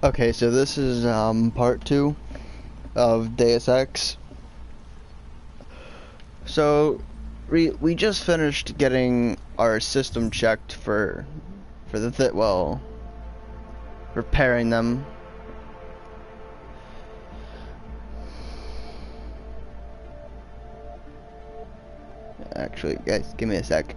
Okay, so this is part 2 of Deus Ex. So we just finished getting our system checked for the repairing them. Actually, guys, give me a sec.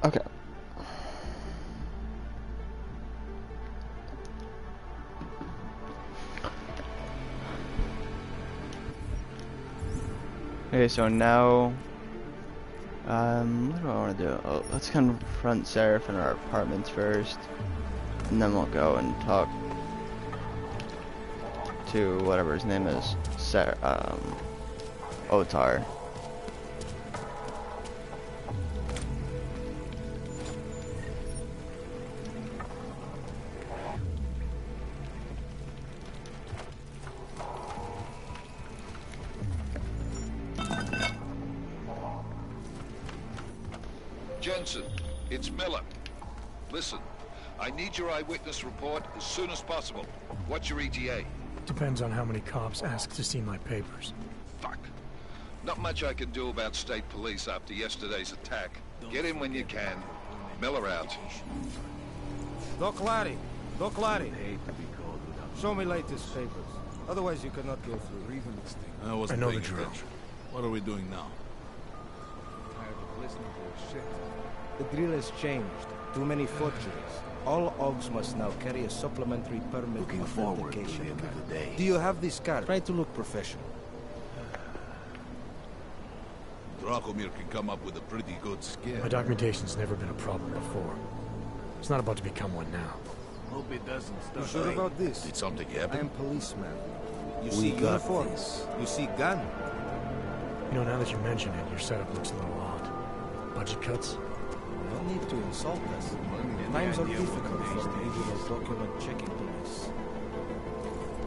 Okay. Okay, so now, what do I want to do? Oh, let's confront Seraph in our apartments first, and then we'll go and talk to whatever his name is, Otar. Jensen, it's Miller. Listen, I need your eyewitness report as soon as possible. What's your ETA? Depends on how many cops ask to see my papers. Fuck. Not much I can do about state police after yesterday's attack. Get in when you can. Miller out. Doc Laddie. Doc Laddie. Show me latest papers. Otherwise you cannot go through. I know the drill. What are we doing now? The drill has changed. Too many forgeries. All OGs must now carry a supplementary permit. Looking forward to the end of the day. Do you have this card? Try to look professional. Dracomir can come up with a pretty good scare. My documentation's never been a problem before. It's not about to become one now. Hope it doesn't You start. sure about this? Did something I happen? am policeman. You We see got uniform. this. You see gun. You know, now that you mention it, your setup looks a little odd. Budget cuts? No need to insult us. Times are difficult for individual document checking police.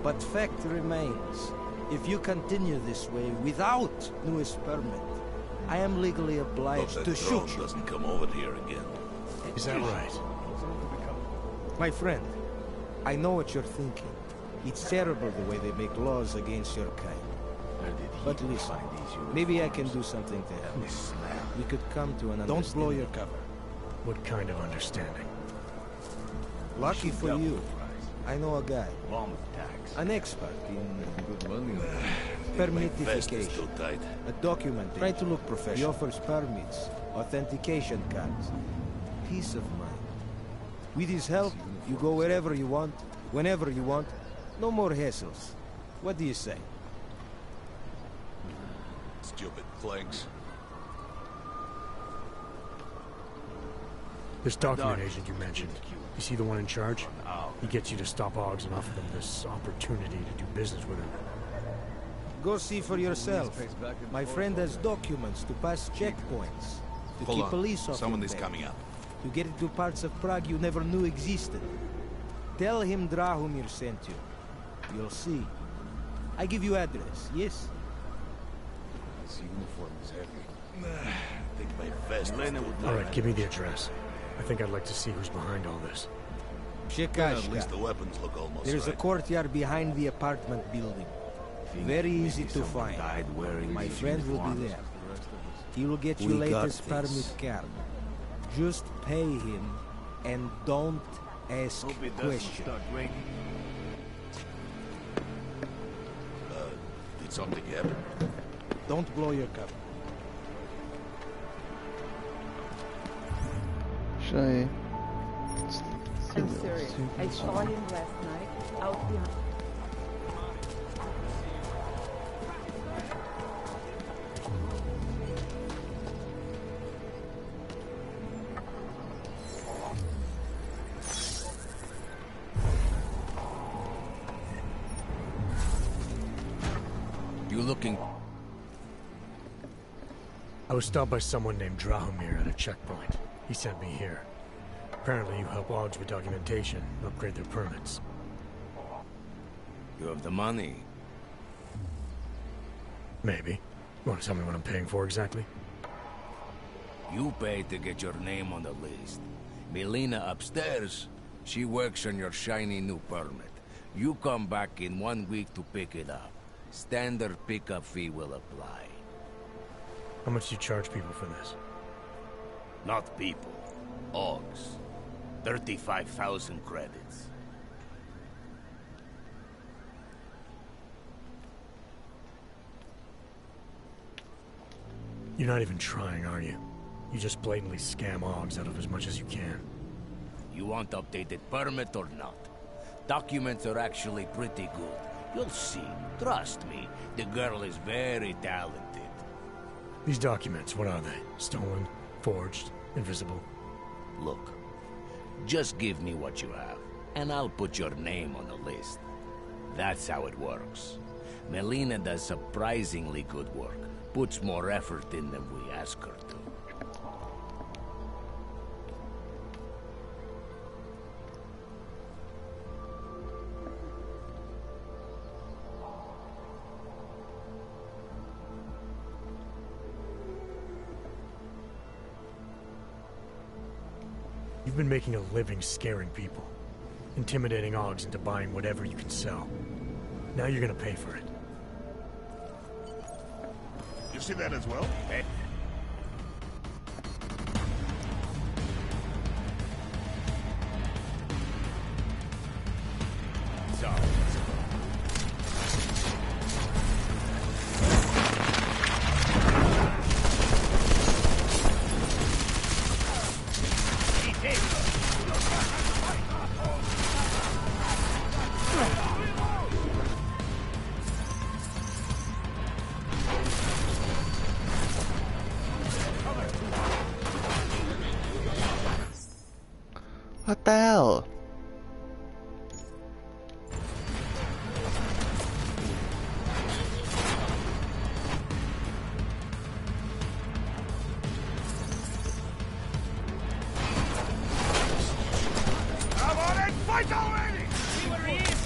But fact remains, if you continue this way without newest permit, I am legally Hope obliged that to drone shoot you. doesn't come over here again. Is that right? My friend, I know what you're thinking. It's terrible the way they make laws against your kind. But listen, maybe I can do something to help. We could come to an understanding. Don't blow your cover. What kind of understanding? Lucky for you, I know a guy, an expert in Vest is permitification. too tight. A document. Try to look professional. He offers permits, authentication cards, peace of mind. With his help, you go wherever you want, whenever you want. No more hassles. What do you say? Stupid flanks. This document agent you mentioned, you see the one in charge? He gets you to stop OGs and offer them this opportunity to do business with him. Go see for yourself. My friend has documents to pass checkpoints, to Hold keep on. police off Someone your is back, coming up. to get into parts of Prague you never knew existed. Tell him Drahomir sent you. You'll see. I give you address, yes? This uniform is heavy. I think my vest is too All tight. right, give me the address. I think I'd like to see who's behind all this. At least the weapons look almost There's a right. courtyard behind the apartment building. Very easy to find. My friend will be there. He will get you latest permit card. Just pay him and don't ask questions. Did something happen? Don't blow your cover. Should I? I'm serious. I saw him last night out behind. You looking? I was stopped by someone named Drahomir at a checkpoint. He sent me here. Apparently you help OGs with documentation, upgrade their permits. You have the money. Maybe. You want to tell me what I'm paying for exactly? You pay to get your name on the list. Melina upstairs, she works on your shiny new permit. You come back in 1 week to pick it up. Standard pickup fee will apply. How much do you charge people for this? Not people. Ogs. 35,000 credits. You're not even trying, are you? You just blatantly scam Ogs out of as much as you can. You want updated permit or not? Documents are actually pretty good. You'll see. Trust me. The girl is very talented. These documents, what are they? Stolen? Forged? Invisible? Look. Just give me what you have, and I'll put your name on the list. That's how it works. Melina does surprisingly good work. Puts more effort in than we ask her to. You've been making a living scaring people. Intimidating Ogs into buying whatever you can sell. Now you're gonna pay for it. You see that as well? Hey. What the hell? Come on and fight already! See where he is!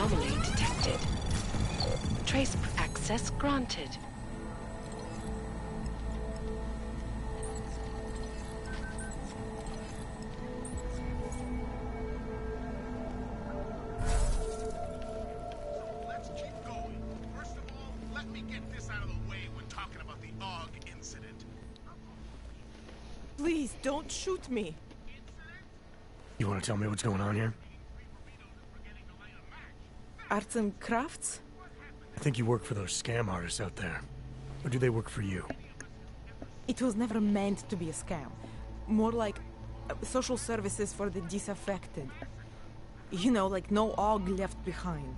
Anomaly detected. Trace access granted. Let's keep going. First of all, let me get this out of the way when talking about the AUG incident. Please, don't shoot me. You want to tell me what's going on here? Arts and crafts? I think you work for those scam artists out there. Or do they work for you? It was never meant to be a scam. More like social services for the disaffected. You know, like no AUG left behind.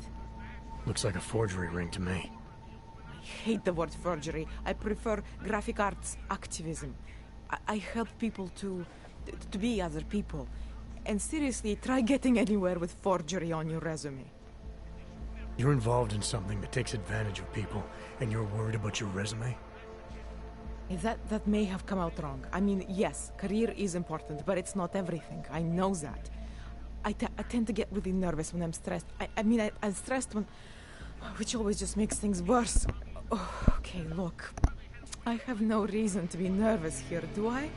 Looks like a forgery ring to me. I hate the word forgery. I prefer graphic arts activism. I help people to be other people. And seriously, try getting anywhere with forgery on your resume. You're involved in something that takes advantage of people, and you're worried about your resume? That may have come out wrong. I mean, yes, career is important, but it's not everything. I know that. I tend to get really nervous when I'm stressed. I'm stressed when... which always just makes things worse. Oh, okay, look. I have no reason to be nervous here, do I?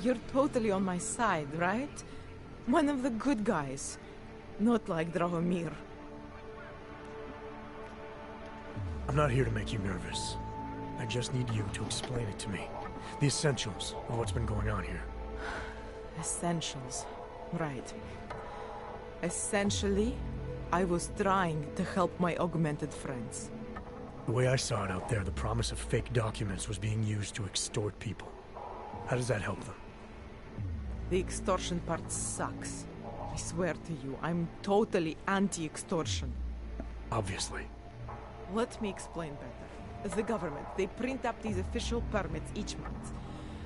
You're totally on my side, right? One of the good guys. Not like Drahomir. I'm not here to make you nervous. I just need you to explain it to me. The essentials of what's been going on here. Essentials. Right. Essentially, I was trying to help my augmented friends. The way I saw it out there, the promise of fake documents was being used to extort people. How does that help them? The extortion part sucks. I swear to you, I'm totally anti-extortion. Obviously. Let me explain better. The government, they print up these official permits each month,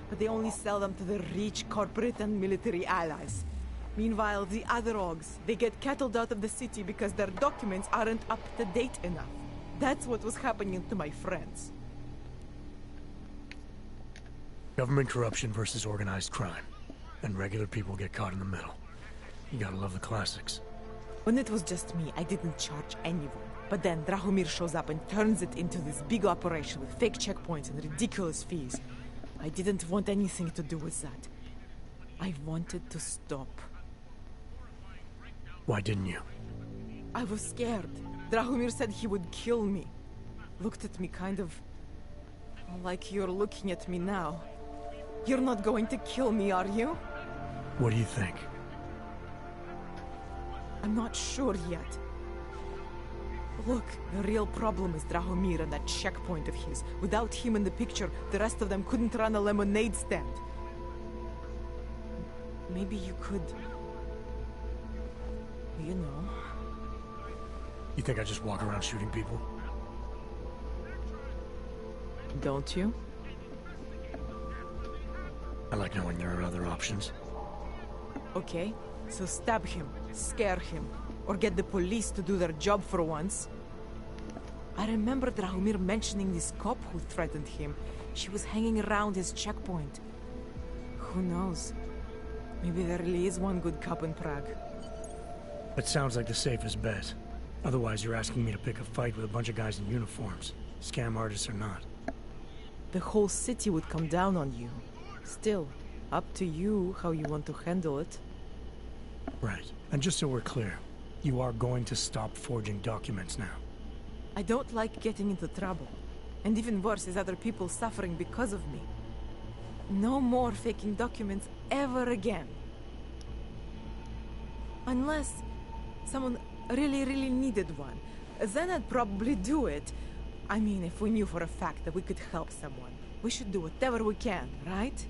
but they only sell them to the rich corporate and military allies. Meanwhile, the other AUGs, they get cattled out of the city because their documents aren't up to date enough. That's what was happening to my friends. Government corruption versus organized crime. And regular people get caught in the middle. You gotta love the classics. When it was just me, I didn't charge anyone. But then Drahomir shows up and turns it into this big operation with fake checkpoints and ridiculous fees. I didn't want anything to do with that. I wanted to stop. Why didn't you? I was scared. Drahomir said he would kill me. Looked at me kind of... like you're looking at me now. You're not going to kill me, are you? What do you think? I'm not sure yet. Look, the real problem is Drahomir and that checkpoint of his. Without him in the picture, the rest of them couldn't run a lemonade stand. Maybe you could... you know... You think I just walk around shooting people? Don't you? I like knowing there are other options. Okay, so stab him, scare him, or get the police to do their job for once. I remember Drahomir mentioning this cop who threatened him. She was hanging around his checkpoint. Who knows? Maybe there really is one good cop in Prague. That sounds like the safest bet. Otherwise, you're asking me to pick a fight with a bunch of guys in uniforms. Scam artists or not. The whole city would come down on you. Still, up to you how you want to handle it. Right. And just so we're clear, you are going to stop forging documents now. I don't like getting into trouble. And even worse is other people suffering because of me. No more faking documents ever again. Unless someone really needed one. Then I'd probably do it. I mean, if we knew for a fact that we could help someone. We should do whatever we can, right?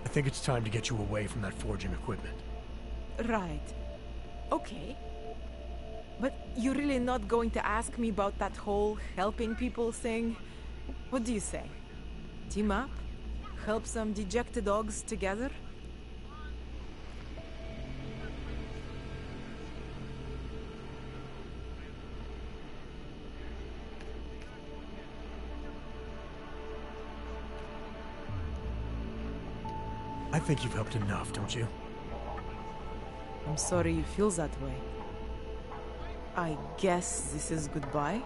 I think it's time to get you away from that forging equipment. Right. Okay. But you're really not going to ask me about that whole helping people thing? What do you say? Team up? Help some dejected dogs together? I think you've helped enough, don't you? I'm sorry you feel that way. I guess this is goodbye?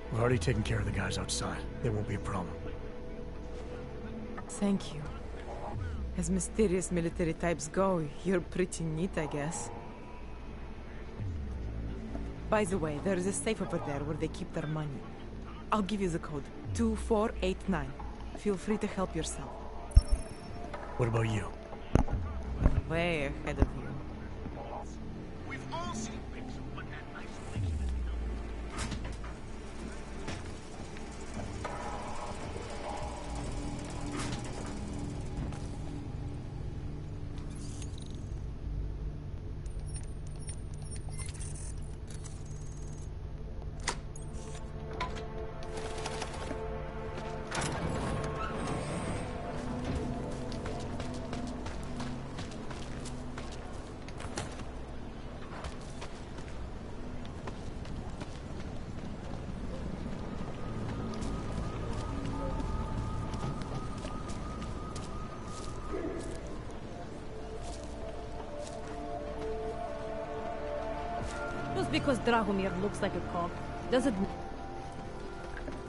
We've already taken care of the guys outside. They won't be a problem. Thank you. As mysterious military types go, you're pretty neat, I guess. By the way, there is a safe over there where they keep their money. I'll give you the code. 2489. Feel free to help yourself. What about you? Way ahead of you. We've all seen pics of what that isolation has become. Just because Drahomir looks like a cop, doesn't...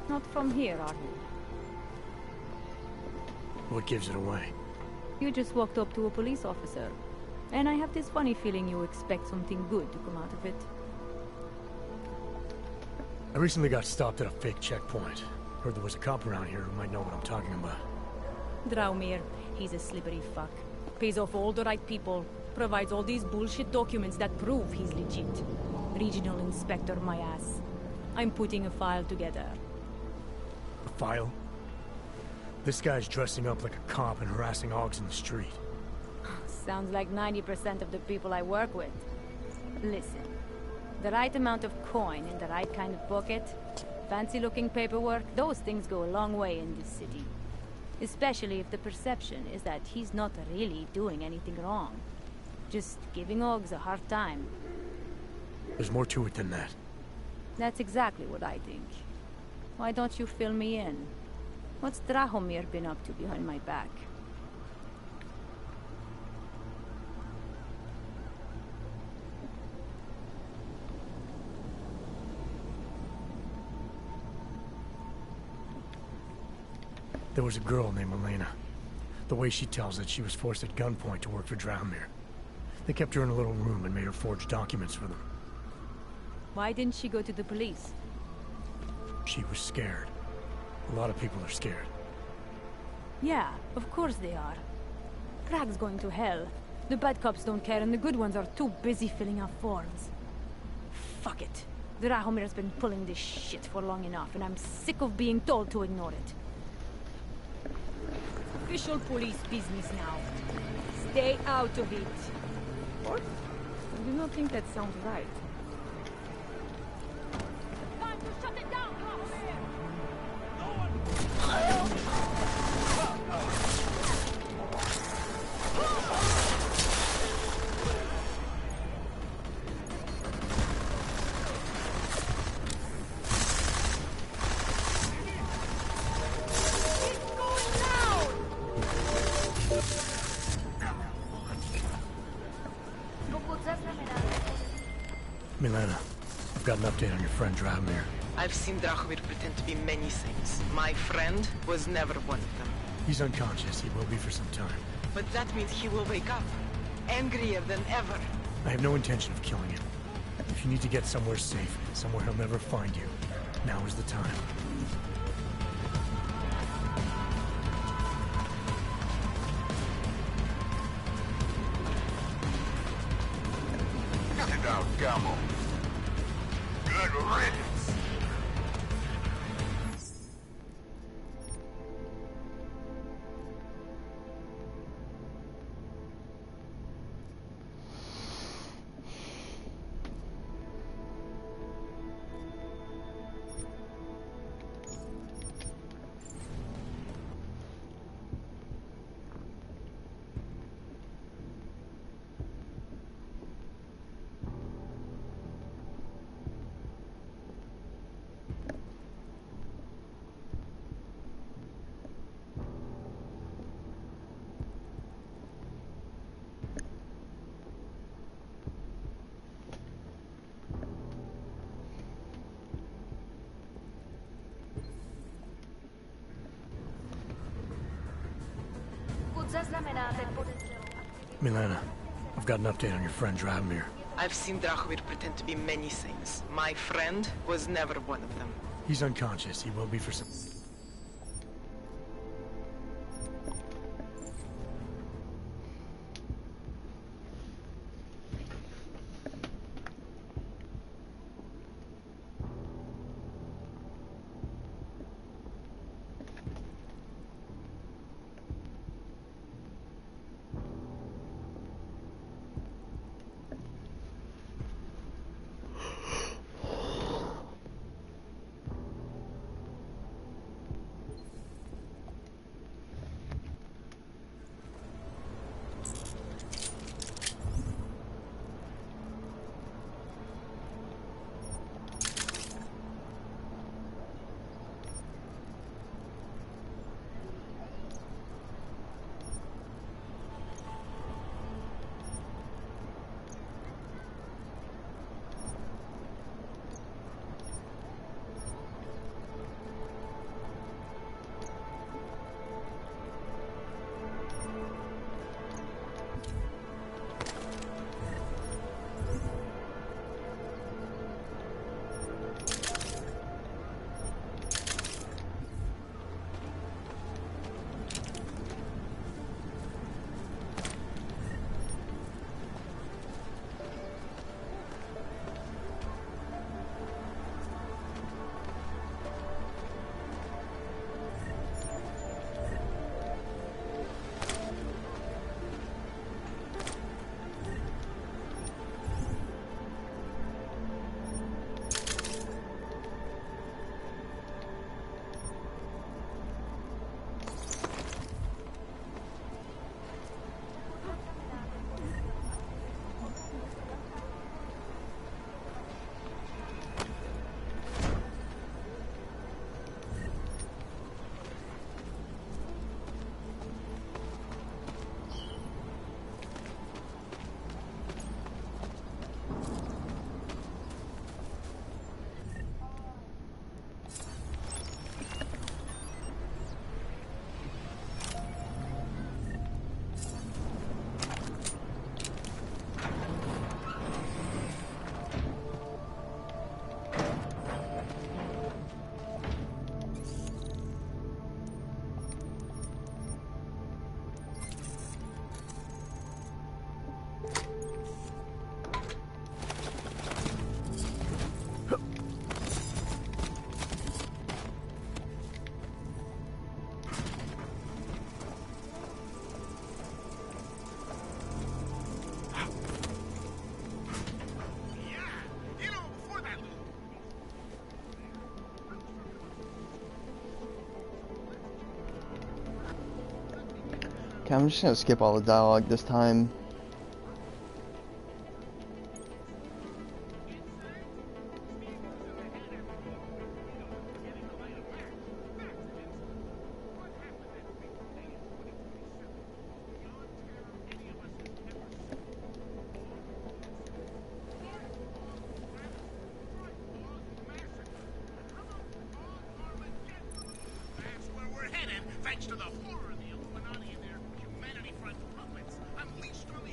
Not from here, are you? What gives it away? You just walked up to a police officer. And I have this funny feeling you expect something good to come out of it. I recently got stopped at a fake checkpoint. Heard there was a cop around here who might know what I'm talking about. Drahomir, he's a slippery fuck. Pays off all the right people. Provides all these bullshit documents that prove he's legit. Regional inspector, my ass. I'm putting a file together. A file? This guy's dressing up like a cop and harassing Augs in the street. Sounds like 90% of the people I work with. Listen, the right amount of coin in the right kind of pocket, fancy-looking paperwork, those things go a long way in this city. Especially if the perception is that he's not really doing anything wrong. Just giving Augs a hard time. There's more to it than that. That's exactly what I think. Why don't you fill me in? What's Drahomir been up to behind my back? There was a girl named Elena. The way she tells it, she was forced at gunpoint to work for Drahomir. They kept her in a little room and made her forge documents for them. Why didn't she go to the police? She was scared. A lot of people are scared. Yeah, of course they are. Prague's going to hell. The bad cops don't care and the good ones are too busy filling out forms. Fuck it. Drahomir's been pulling this shit for long enough and I'm sick of being told to ignore it. Official police business now. Stay out of it. What? I do not think that sounds right. Time to shut it down, Drahomir! Milena, I've got an update on your friend Drahomir. I've seen Drahomir pretend to be many things. My friend was never one of them. He's unconscious. He will be for some time. But that means he will wake up, angrier than ever. I have no intention of killing him. If you need to get somewhere safe, somewhere he'll never find you, now is the time. Cut it out, Gamo. Good riddance. Milena, I've got an update on your friend Drahomir. I've seen Drahomir pretend to be many things. My friend was never one of them. He's unconscious. He will be for some... Okay, I'm just gonna skip all the dialogue this time. That's where we're headed, thanks to the horror of the Illuminati and their Humanity Front puppets. I'm least on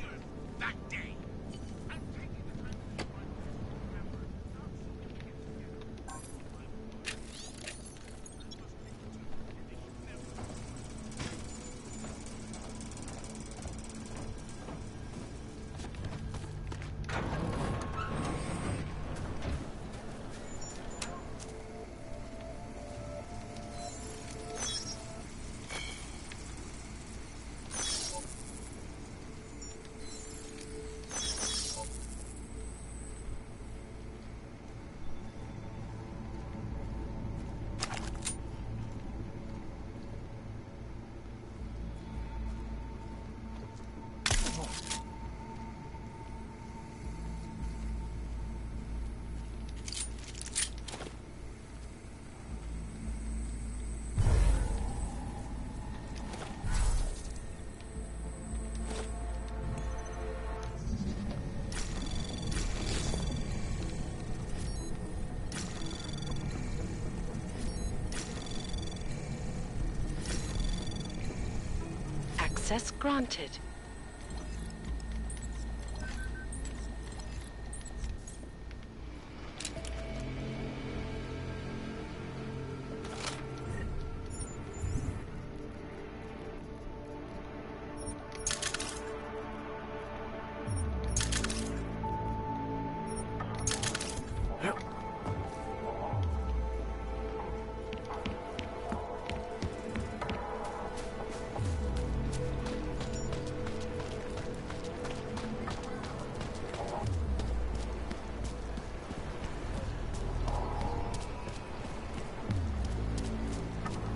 access granted.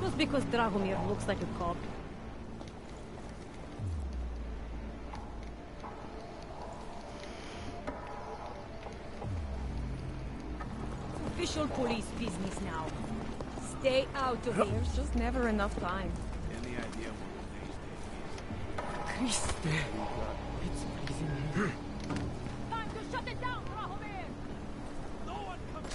Just because Dragomir looks like a cop. Official police business now. Stay out of here. There's just never enough time. Any idea what Christ. It's freezing here. Time to shut it down, Dragomir! No one comes.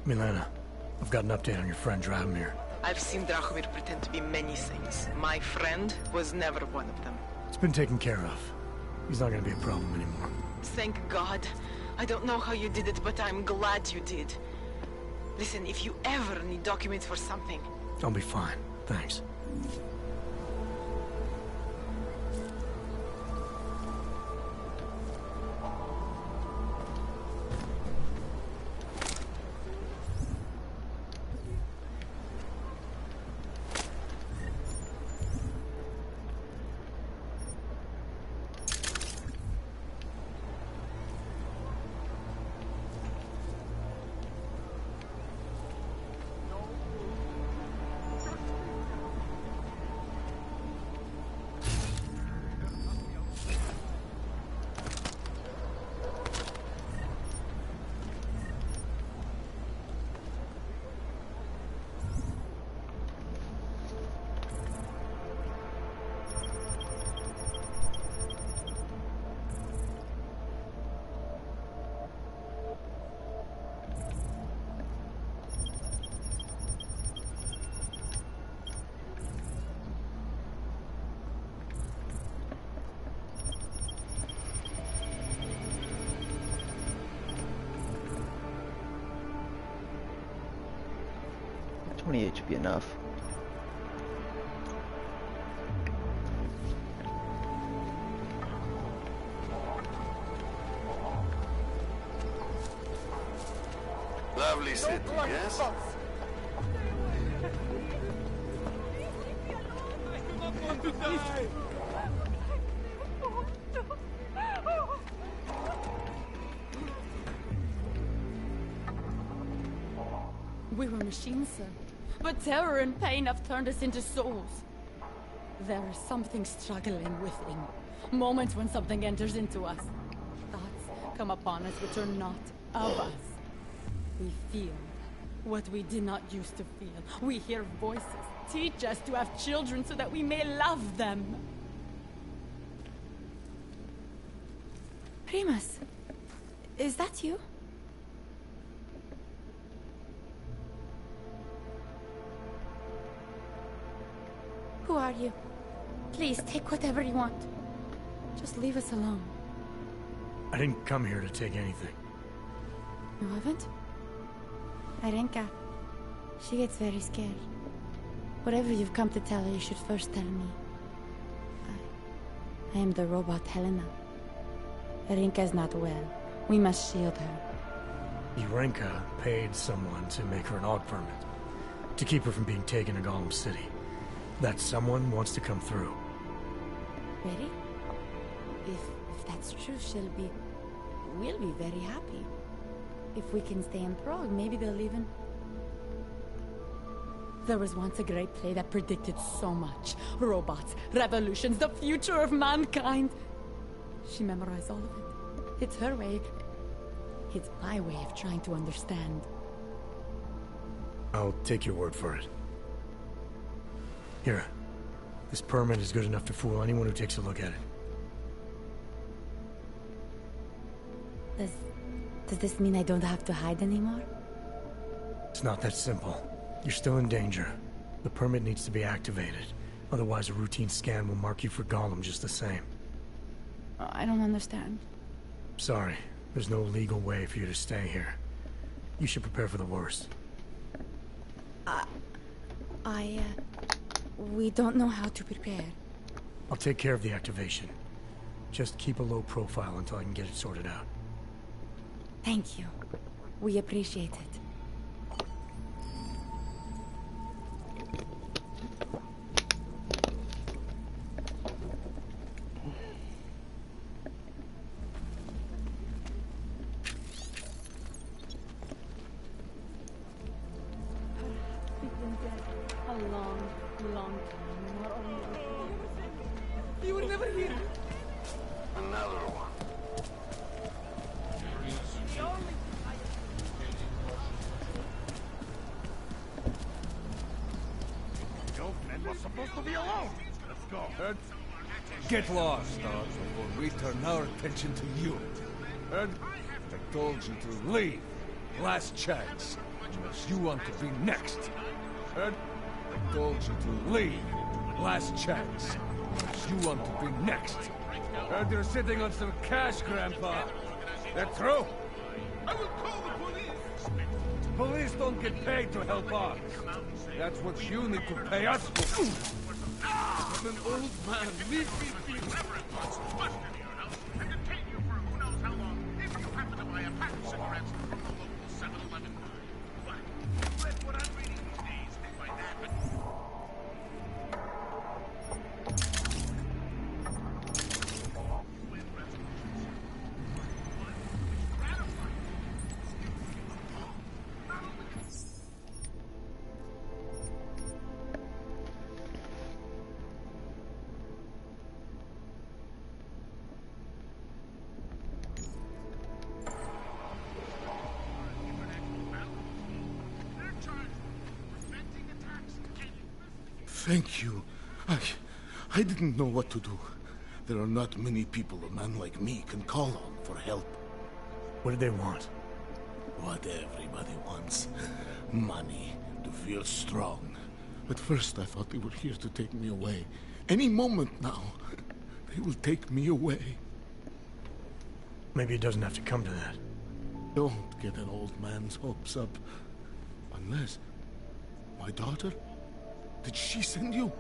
Milena, I've got an update on your friend Dragomir. I've seen Drahomir pretend to be many things. My friend was never one of them. It's been taken care of. He's not gonna be a problem anymore. Thank God. I don't know how you did it, but I'm glad you did. Listen, if you ever need documents for something... I'll be fine. Thanks. $28 should be enough. Lovely city, yes? We were machines, sir. But terror and pain have turned us into souls. There is something struggling within. Moments when something enters into us. Thoughts come upon us which are not of us. We feel what we did not used to feel. We hear voices. Teach us to have children so that we may love them. Primus, is that you? Who are you? Please, take whatever you want. Just leave us alone. I didn't come here to take anything. You haven't? Arenka. She gets very scared. Whatever you've come to tell her, you should first tell me. I am the robot Helena. Arenka's not well. We must shield her. Irenka paid someone to make her an AUG permit. To keep her from being taken to Golem City. That someone wants to come through. Really? If that's true, we'll be very happy. If we can stay in Prague, maybe they'll even... There was once a great play that predicted so much. Robots, revolutions, the future of mankind. She memorized all of it. It's her way. It's my way of trying to understand. I'll take your word for it. Here. This permit is good enough to fool anyone who takes a look at it. Does this mean I don't have to hide anymore? It's not that simple. You're still in danger. The permit needs to be activated. Otherwise, a routine scan will mark you for Gollum just the same. I don't understand. Sorry. There's no legal way for you to stay here. You should prepare for the worst. We don't know how to prepare. I'll take care of the activation. Just keep a low profile until I can get it sorted out. Thank you. We appreciate it. You were never here. Another one. We're supposed to be alone. Let's go. Heard? Get lost, dogs, before we turn our attention to you. Heard? I told you to leave. Last chance. Unless you want to be next. Heard? I told you to leave. Last chance. Unless you want to be next. Heard you're sitting on some cash, Grandpa. That true? I will call the police. Police don't get paid to help us. That's what you need to pay us for. I'm an old man. Leave me be. Whoever it was busted your house and detained you for who knows how long if you happen to buy a pack of cigarettes from the local 7-Eleven. But you read what I'm reading these days, and by that... Thank you. I didn't know what to do. There are not many people a man like me can call on for help. What did they want? What everybody wants. Money. To feel strong. At first I thought they were here to take me away. Any moment now, they will take me away. Maybe it doesn't have to come to that. Don't get an old man's hopes up. Unless... My daughter? Did she send you?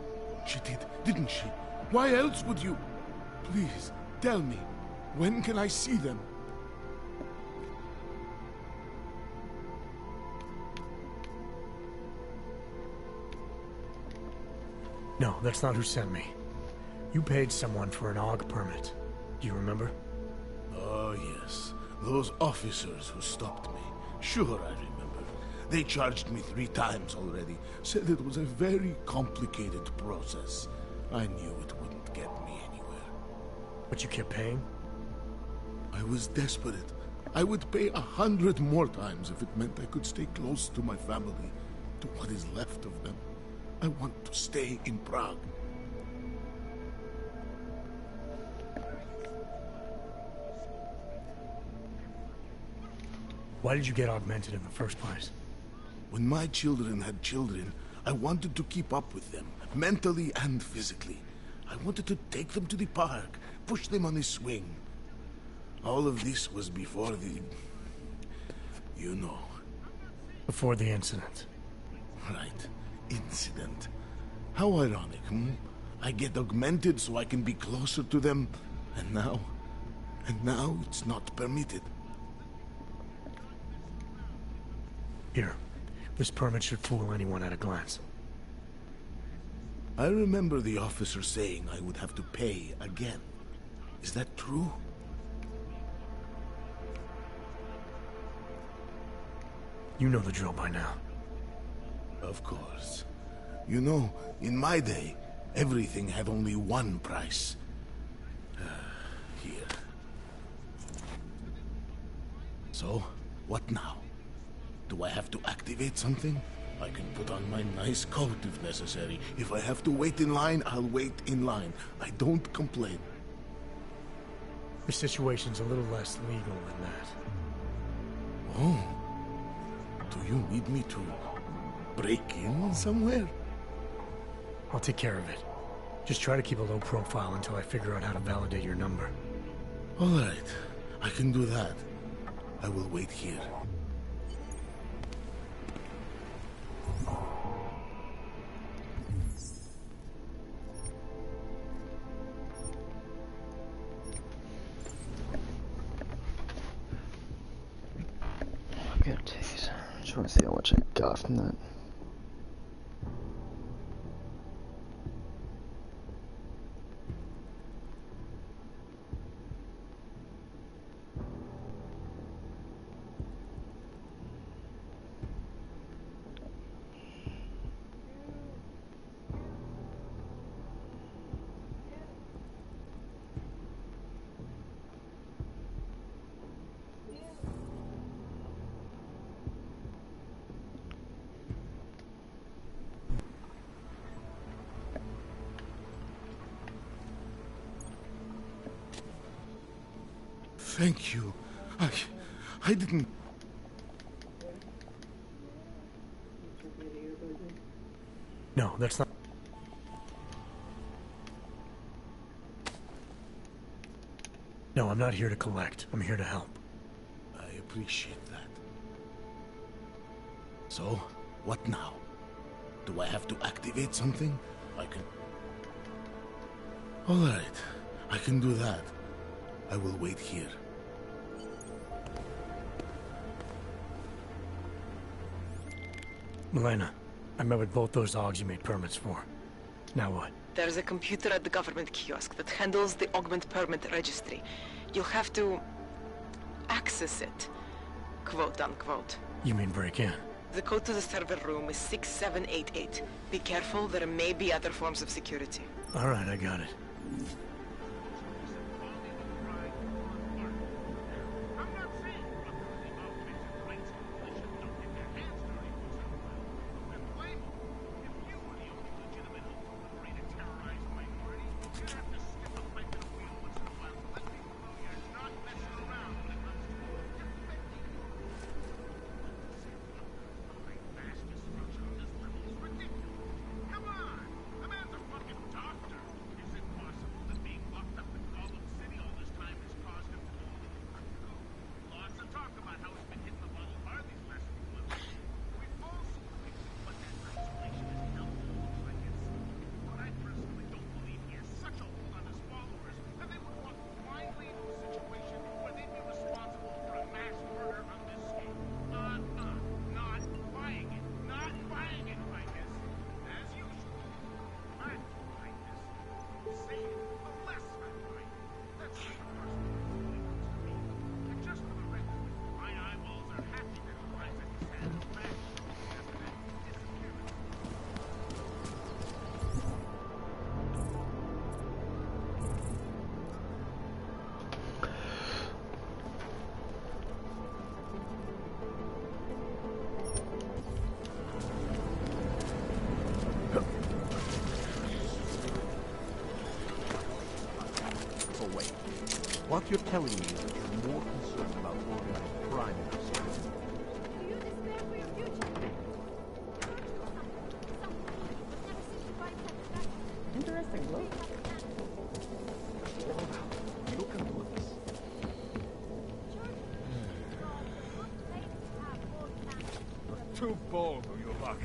She did, didn't she? Why else would you? Please, tell me. When can I see them? No, that's not who sent me. You paid someone for an AUG permit. Do you remember? Oh, yes. Those officers who stopped me. Sure, I remember. They charged me 3 times already. Said it was a very complicated process. I knew it wouldn't get me anywhere. But you kept paying? I was desperate. I would pay 100 more times if it meant I could stay close to my family, to what is left of them. I want to stay in Prague. Why did you get augmented in the first place? When my children had children, I wanted to keep up with them, mentally and physically. I wanted to take them to the park, push them on a swing. All of this was before the... you know. Before the incident. Right. Incident. How ironic, hmm? I get augmented so I can be closer to them, and now it's not permitted. Here. This permit should fool anyone at a glance. I remember the officer saying I would have to pay again. Is that true? You know the drill by now. Of course. You know, in my day, everything had only one price. Here. So, what now? Do I have to activate something? I can put on my nice coat if necessary. If I have to wait in line, I'll wait in line. I don't complain. The situation's a little less legal than that. Oh. Do you need me to break in somewhere? I'll take care of it. Just try to keep a low profile until I figure out how to validate your number. All right. I can do that. I will wait here. I'm gonna taste. I just want to see how much I got from that. Thank you. I didn't... No, that's not... No, I'm not here to collect. I'm here to help. I appreciate that. So, what now? Do I have to activate something? I can... All right. I can do that. I will wait here. Milena, I met with both those dogs you made permits for. Now what? There's a computer at the government kiosk that handles the augment permit registry. You'll have to access it, quote unquote. You mean break in? The code to the server room is 6788. Be careful, there may be other forms of security. All right, I got it. What you're telling me is that you're more concerned about organized crime in this city. Interesting look. Look at this. You're too bold for your luck.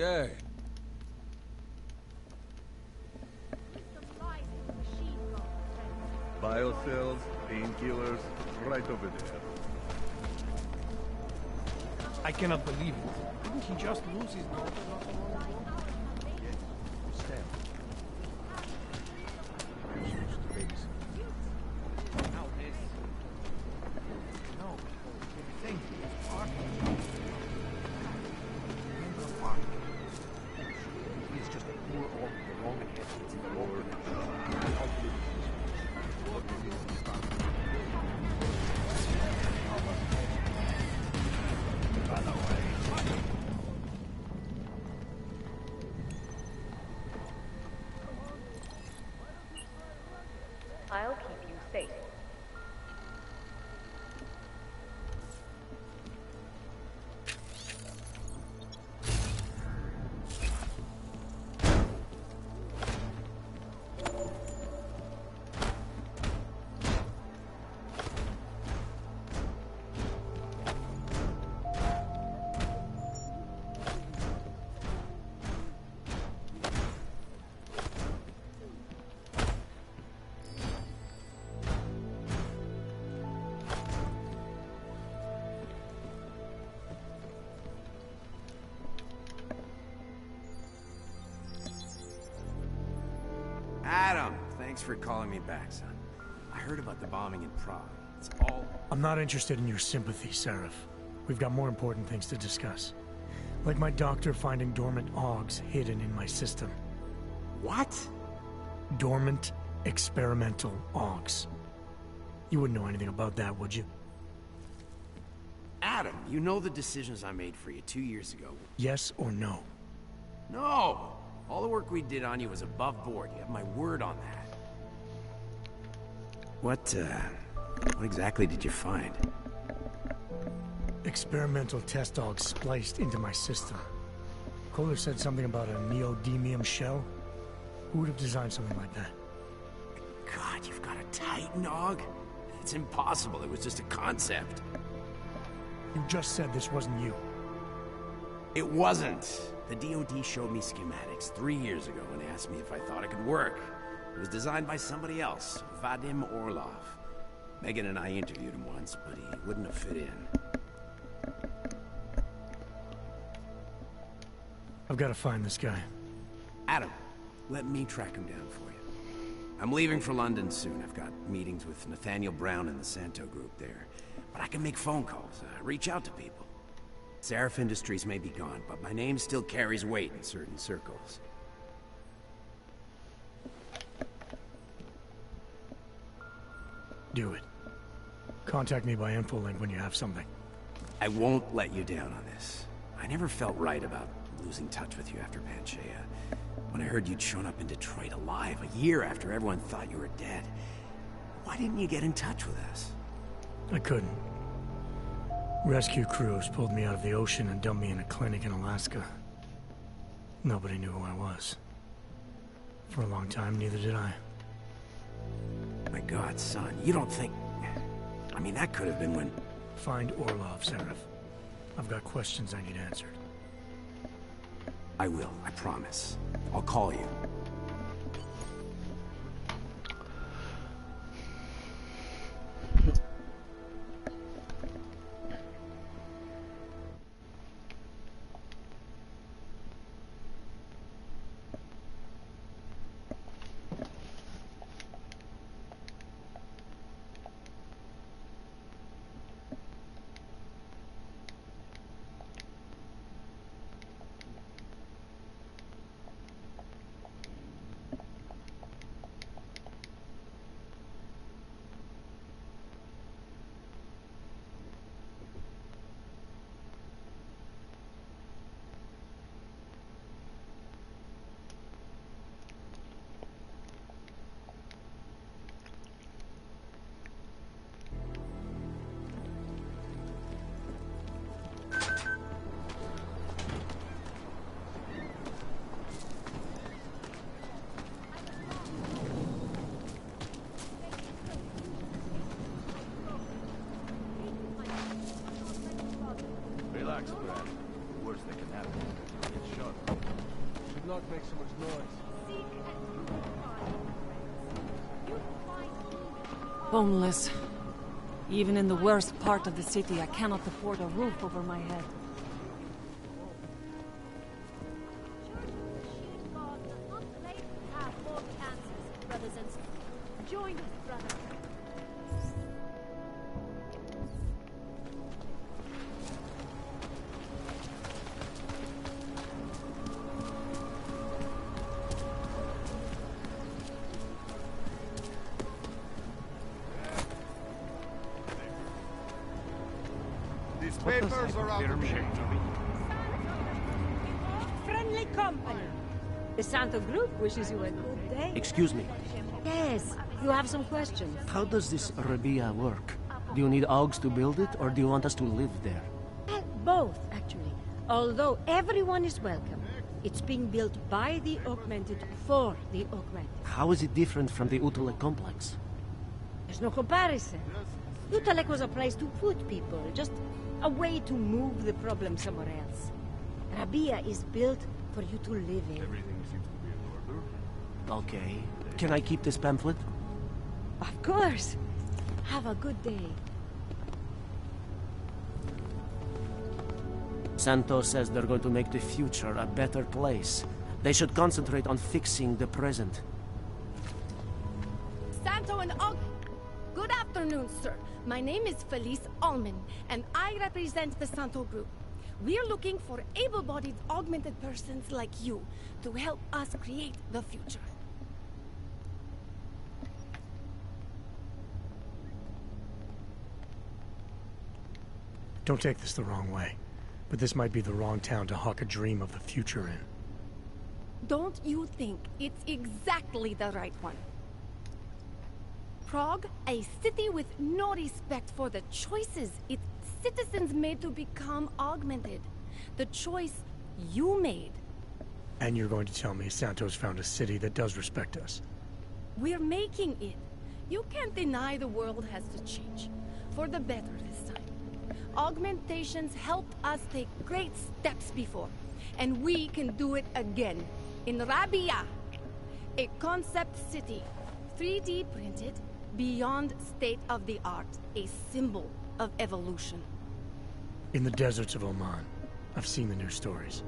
Okay. Biocells, painkillers, right over there. I cannot believe it. Didn't he just lose his daughter not so long ago? Stand. He's just a poor orc with the wrong intentions. I'll keep you safe. Adam, thanks for calling me back, son. I heard about the bombing in Prague. It's all... I'm not interested in your sympathy, Seraph. We've got more important things to discuss. Like my doctor finding dormant augs hidden in my system. What? Dormant experimental augs. You wouldn't know anything about that, would you? Adam, you know the decisions I made for you 2 years ago. Yes or no? No! All the work we did on you was above board. You have my word on that. What exactly did you find? Experimental test augs spliced into my system. Kohler said something about a neodymium shell. Who would have designed something like that? God, you've got a Titan aug? It's impossible. It was just a concept. You just said this wasn't you. It wasn't. The DoD showed me schematics 3 years ago and asked me if I thought it could work. It was designed by somebody else, Vadim Orlov. Megan and I interviewed him once, but he wouldn't have fit in. I've got to find this guy. Adam, let me track him down for you. I'm leaving for London soon. I've got meetings with Nathaniel Brown and the Santo group there. But I can make phone calls, reach out to people. Seraph Industries may be gone, but my name still carries weight in certain circles. Do it. Contact me by infolink when you have something. I won't let you down on this. I never felt right about losing touch with you after Panchaea. When I heard you'd shown up in Detroit alive a year after everyone thought you were dead. Why didn't you get in touch with us? I couldn't. Rescue crews pulled me out of the ocean and dumped me in a clinic in Alaska. Nobody knew who I was. For a long time, neither did I. My God, son, you don't think... I mean, that could have been when... Find Orlov, Seraph. I've got questions I need answered. I will, I promise. I'll call you. Relax, Brad. Worst that can happen. Get shot. Should not make so much noise. Homeless. Even in the worst part of the city, I cannot afford a roof over my head. Join us, brother. These papers are out of shape. Friendly company. The Santo Group wishes you a good day. Excuse me. Yes, you have some questions. How does this Rabia work? Do you need Augs to build it, or do you want us to live there? Both, actually. Although everyone is welcome. It's being built by the Augmented for the Augmented. How is it different from the Utulek complex? There's no comparison. Utalek was a place to put people, just a way to move the problem somewhere else. Rabia is built for you to live in. Everything seems to be in order. Okay. Can I keep this pamphlet? Of course. Have a good day. Santos says they're going to make the future a better place. They should concentrate on fixing the present. Santo and Og... Good afternoon, sir. My name is Felice Allman, and I represent the Santo Group. We're looking for able-bodied augmented persons like you to help us create the future. Don't take this the wrong way, but this might be the wrong town to hawk a dream of the future in. Don't you think it's exactly the right one? Prague, a city with no respect for the choices its citizens made to become augmented. The choice you made. And you're going to tell me Santos found a city that does respect us? We're making it. You can't deny the world has to change. For the better this time. Augmentations helped us take great steps before. And we can do it again. In Rabia. A concept city. 3D printed. Beyond state-of-the-art. A symbol of evolution. In the deserts of Oman. I've seen the news stories.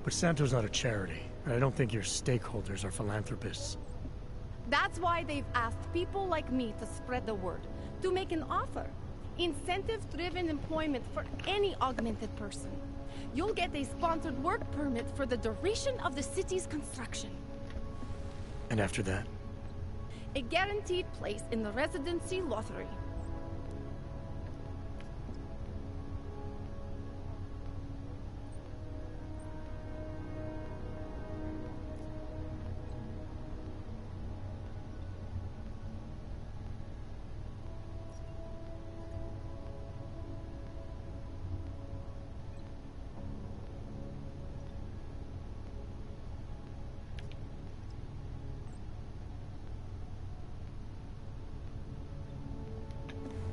But Santo's not a charity, and I don't think your stakeholders are philanthropists. That's why they've asked people like me to spread the word. To make an offer. Incentive-driven employment for any augmented person. You'll get a sponsored work permit for the duration of the city's construction. And after that? A guaranteed place in the residency lottery.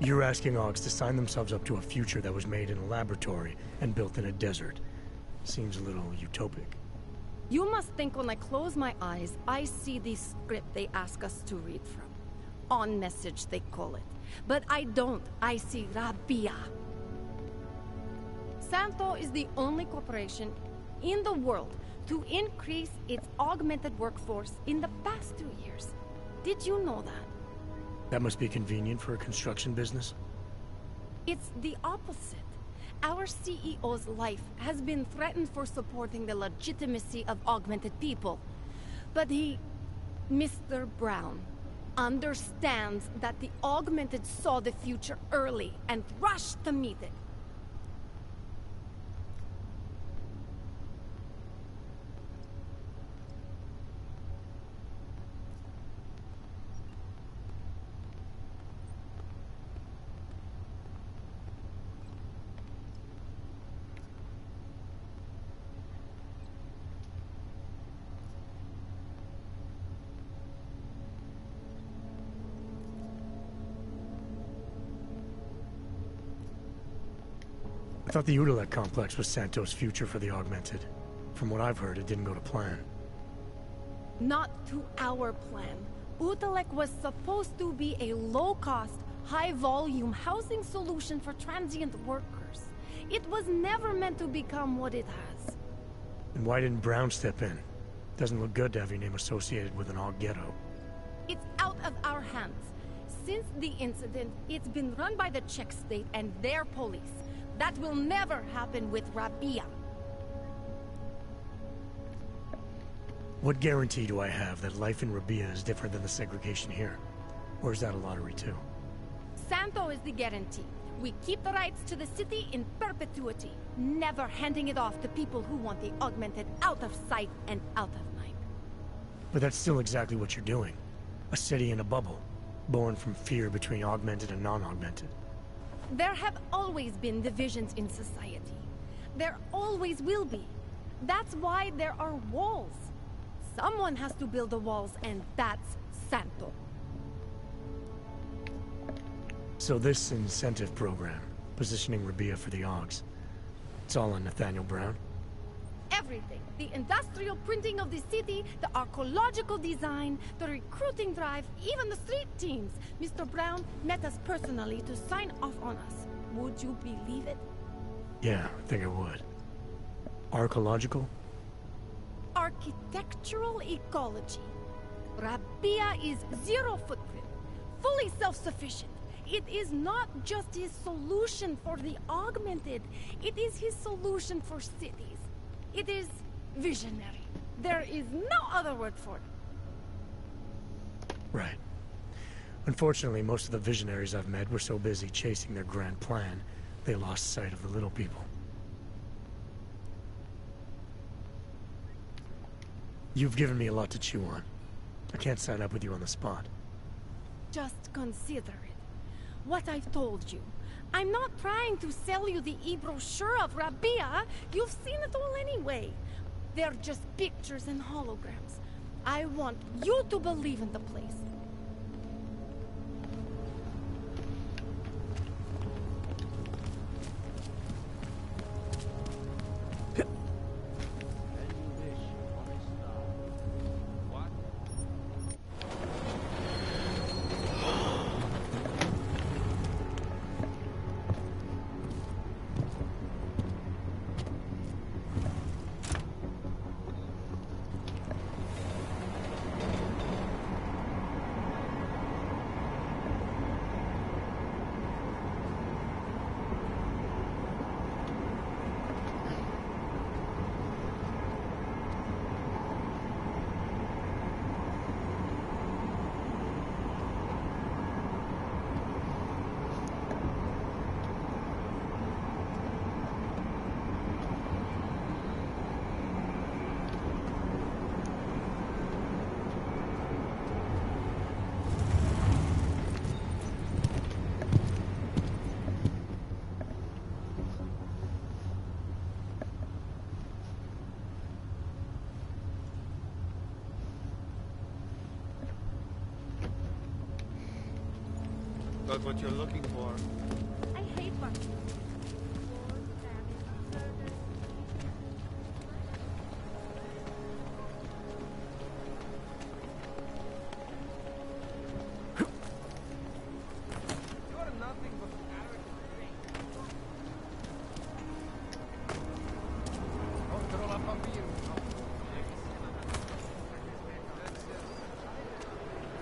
You're asking Augs to sign themselves up to a future that was made in a laboratory and built in a desert. Seems a little utopic. You must think when I close my eyes, I see the script they ask us to read from. On message, they call it. But I don't. I see Rabia. Santo is the only corporation in the world to increase its augmented workforce in the past 2 years. Did you know that? That must be convenient for a construction business. It's the opposite. Our CEO's life has been threatened for supporting the legitimacy of augmented people. But he, Mr. Brown, understands that the augmented saw the future early and rushed to meet it. I thought the Udalek complex was Santos' future for the Augmented. From what I've heard, it didn't go to plan. Not to our plan. Utalek was supposed to be a low-cost, high-volume housing solution for transient workers. It was never meant to become what it has. And why didn't Brown step in? Doesn't look good to have your name associated with an Aug ghetto. It's out of our hands. Since the incident, it's been run by the Czech state and their police. That will never happen with Rabia. What guarantee do I have that life in Rabia is different than the segregation here? Or is that a lottery too? Santo is the guarantee. We keep the rights to the city in perpetuity, never handing it off to people who want the Augmented out of sight and out of mind. But that's still exactly what you're doing. A city in a bubble, born from fear between Augmented and non-Augmented. There have always been divisions in society. There always will be. That's why there are walls. Someone has to build the walls, and that's Santo. So this incentive program, positioning Rabia for the Augs, it's all on Nathaniel Brown? Everything. The industrial printing of the city, the archaeological design, the recruiting drive, even the street teams. Mr. Brown met us personally to sign off on us. Would you believe it? Yeah, I think I would. Archaeological? Architectural ecology. Rabia is zero footprint, fully self-sufficient. It is not just his solution for the Augmented. It is his solution for cities. It is visionary. There is no other word for it. Right. Unfortunately, most of the visionaries I've met were so busy chasing their grand plan, they lost sight of the little people. You've given me a lot to chew on. I can't sign up with you on the spot. Just consider it. What I've told you. I'm not trying to sell you the e-brochure of Rabia. You've seen it all anyway. They're just pictures and holograms. I want you to believe in the place. Got what you're looking for. I hate what.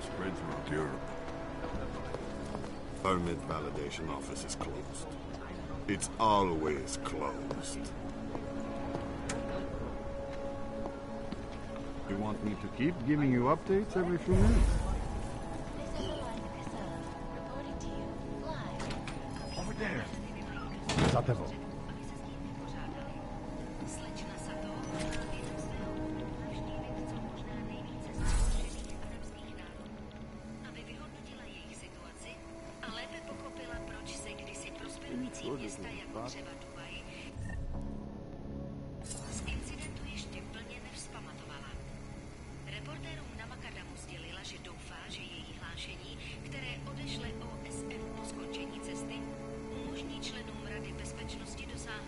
Spreads around Europe. Permit validation office is closed. It's always closed. You want me to keep giving you updates every few minutes? Over there. Za tebou. Které odešle OSN po skončení cesty, umožní členům Rady bezpečnosti dosáhnout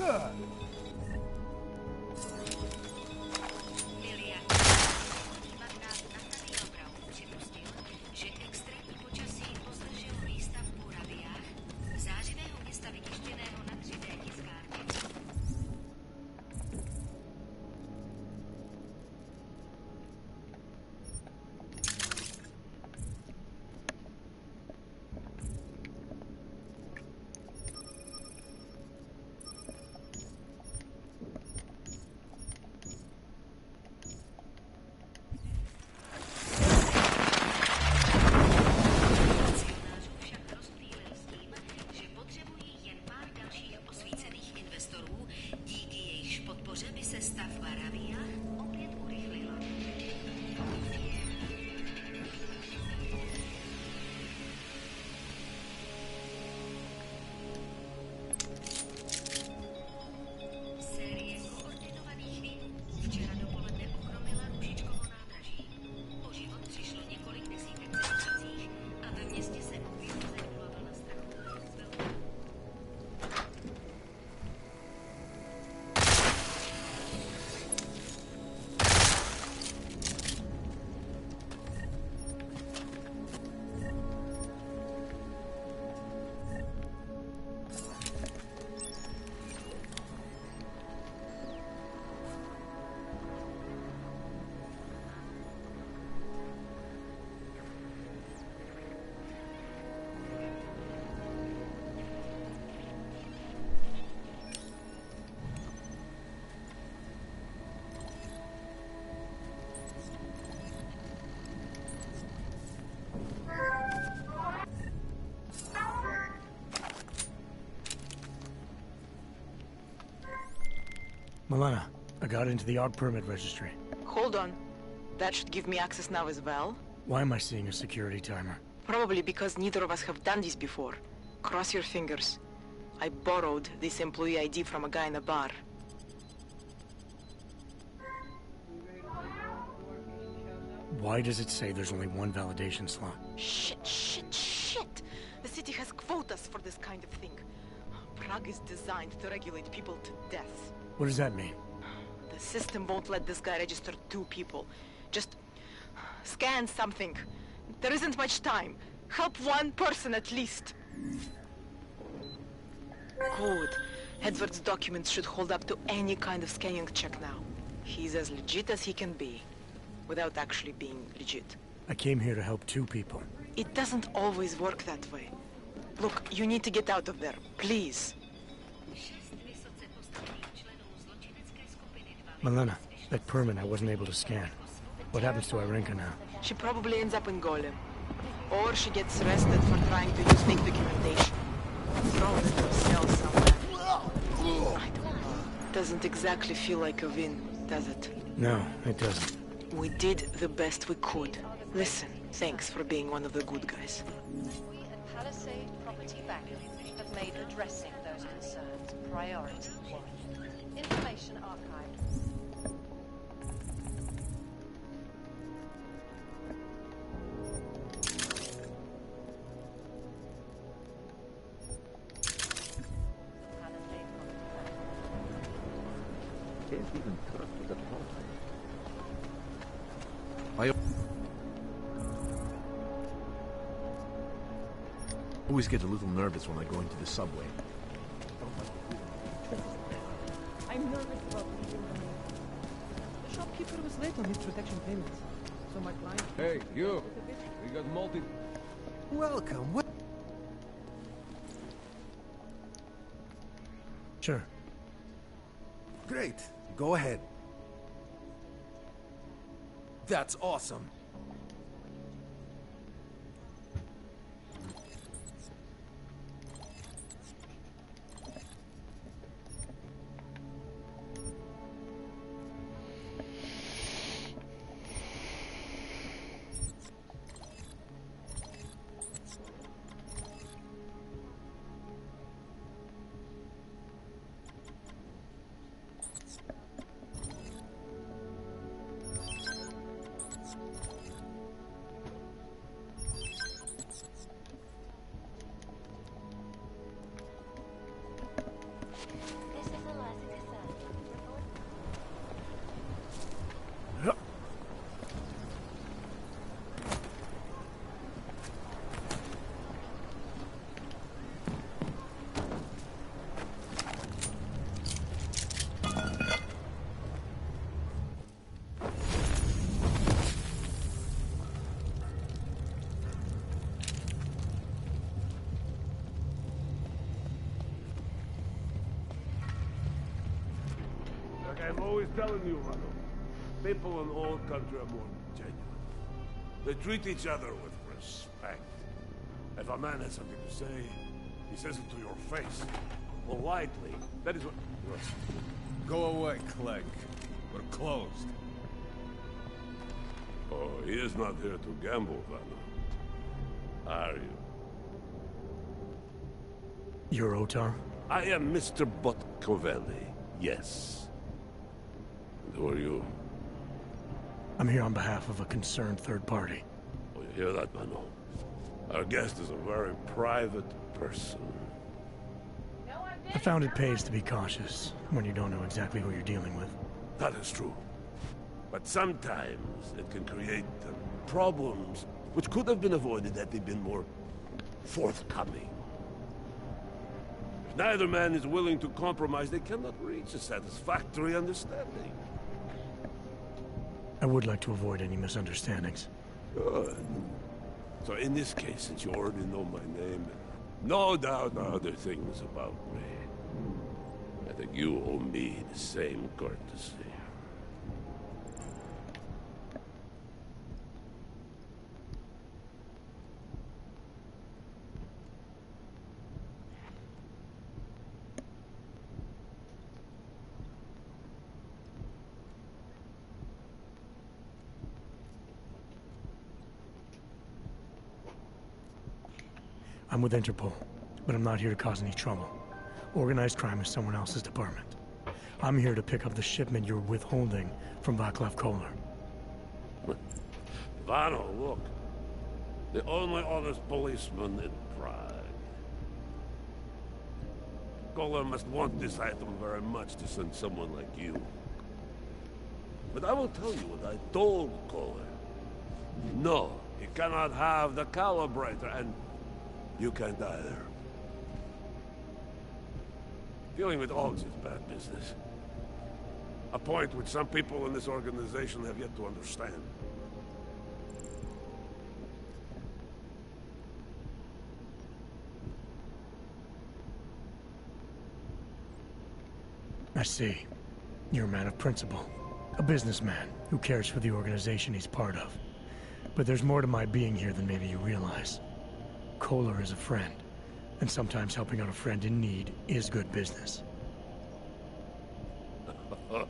Good. Milena, I got into the ARC permit registry. Hold on. That should give me access now as well. Why am I seeing a security timer? Probably because neither of us have done this before. Cross your fingers. I borrowed this employee ID from a guy in a bar. Why does it say there's only one validation slot? Shit! The city has quotas for this kind of thing. Prague is designed to regulate people to death. What does that mean? The system won't let this guy register 2 people. Just scan something. There isn't much time. Help 1 person at least. Good. Edward's documents should hold up to any kind of scanning check now. He's as legit as he can be, without actually being legit. I came here to help 2 people. It doesn't always work that way. Look, you need to get out of there, please. Milena, that permit I wasn't able to scan. What happens to Irenka now? She probably ends up in Golem. Or she gets arrested for trying to use fake documentation. Thrown into a cell somewhere. I don't know. Doesn't exactly feel like a win, does it? No, it doesn't. We did the best we could. Listen, thanks for being one of the good guys. We at Palisade Property Bank have made addressing those concerns priority 1. Information archived. Can't even trust the phone. I always get a little nervous when I go into the subway. I'm nervous about leaving the mail. The shopkeeper was late on his protection payments, so my client... Hey, you! We got multi... Welcome. Sure. Great. Go ahead. That's awesome. I'm always telling you, Rado. People in old country are more genuine. They treat each other with respect. If a man has something to say, he says it to your face. Politely. That is what... Go away, Clegg. We're closed. Oh, he is not here to gamble, Vanna. Are you? You're Otar? I am Mr. Botkovelli, yes. And who are you? I'm here on behalf of a concerned third party. Oh, you hear that, Mano? Our guest is a very private person. I found it pays to be cautious when you don't know exactly who you're dealing with. That is true. But sometimes it can create problems which could have been avoided had they been more forthcoming. If neither man is willing to compromise, they cannot reach a satisfactory understanding. I would like to avoid any misunderstandings. Good. So in this case, since you already know my name, no doubt other things about me, I think you owe me the same courtesy. I'm with Interpol, but I'm not here to cause any trouble. Organized crime is someone else's department. I'm here to pick up the shipment you're withholding from Václav Koller. Vano, look. The only honest policeman in Prague. Koller must want this item very much to send someone like you. But I will tell you what I told Koller. No, he cannot have the calibrator, and you can't either. Dealing with Augs is bad business. A point which some people in this organization have yet to understand. I see. You're a man of principle. A businessman who cares for the organization he's part of. But there's more to my being here than maybe you realize. Koller is a friend, and sometimes helping out a friend in need is good business. You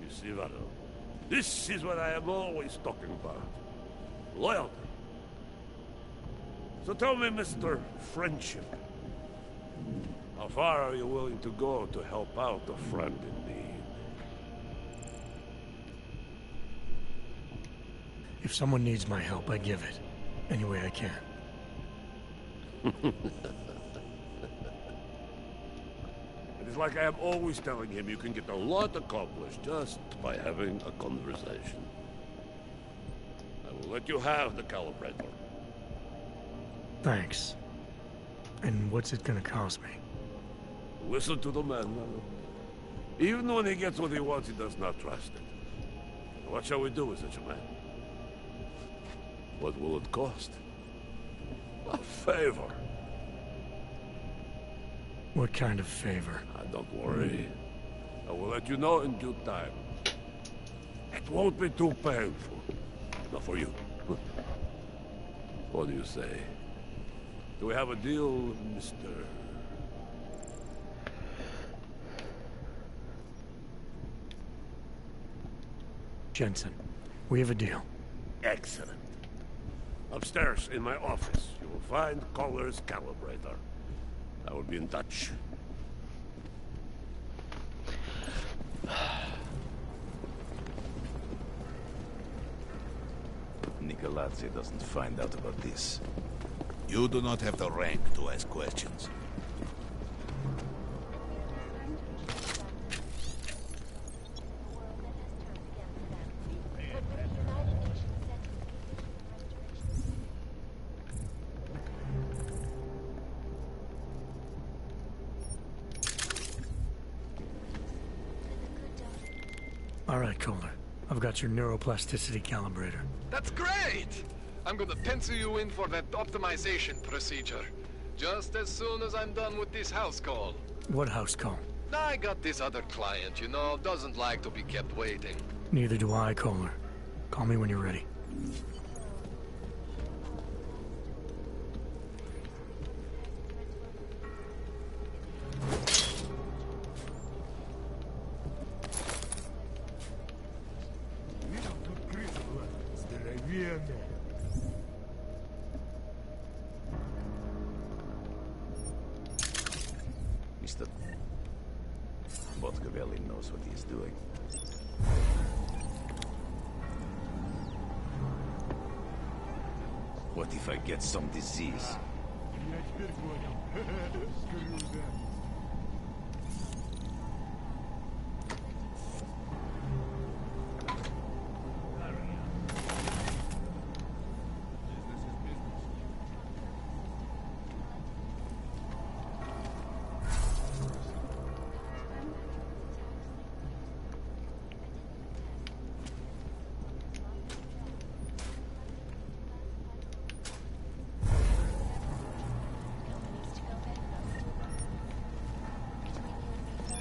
see, Vado, this is what I am always talking about. Loyalty. So tell me, Mr. Friendship, how far are you willing to go to help out a friend in need? If someone needs my help, I give it. Any way I can. It is like I am always telling him, you can get a lot accomplished just by having a conversation. I will let you have the calibrator. Thanks. And what's it gonna cost me? Listen to the man, Mano. Even when he gets what he wants, he does not trust it. What shall we do with such a man? What will it cost? A favor. What kind of favor? Don't worry. I will let you know in due time. It won't be too painful. Not for you. What do you say? Do we have a deal, Mr. Jensen? We have a deal. Excellent. Upstairs in my office, you will find Koller's calibrator. I will be in touch. Nicolazzi doesn't find out about this. You do not have the rank to ask questions. All right, Koller. I've got your neuroplasticity calibrator. That's great! I'm gonna pencil you in for that optimization procedure. Just as soon as I'm done with this house call. What house call? I got this other client, you know, doesn't like to be kept waiting. Neither do I, Kohler. Call me when you're ready. Mr. Botkovelli knows what he's doing. What if I get some disease?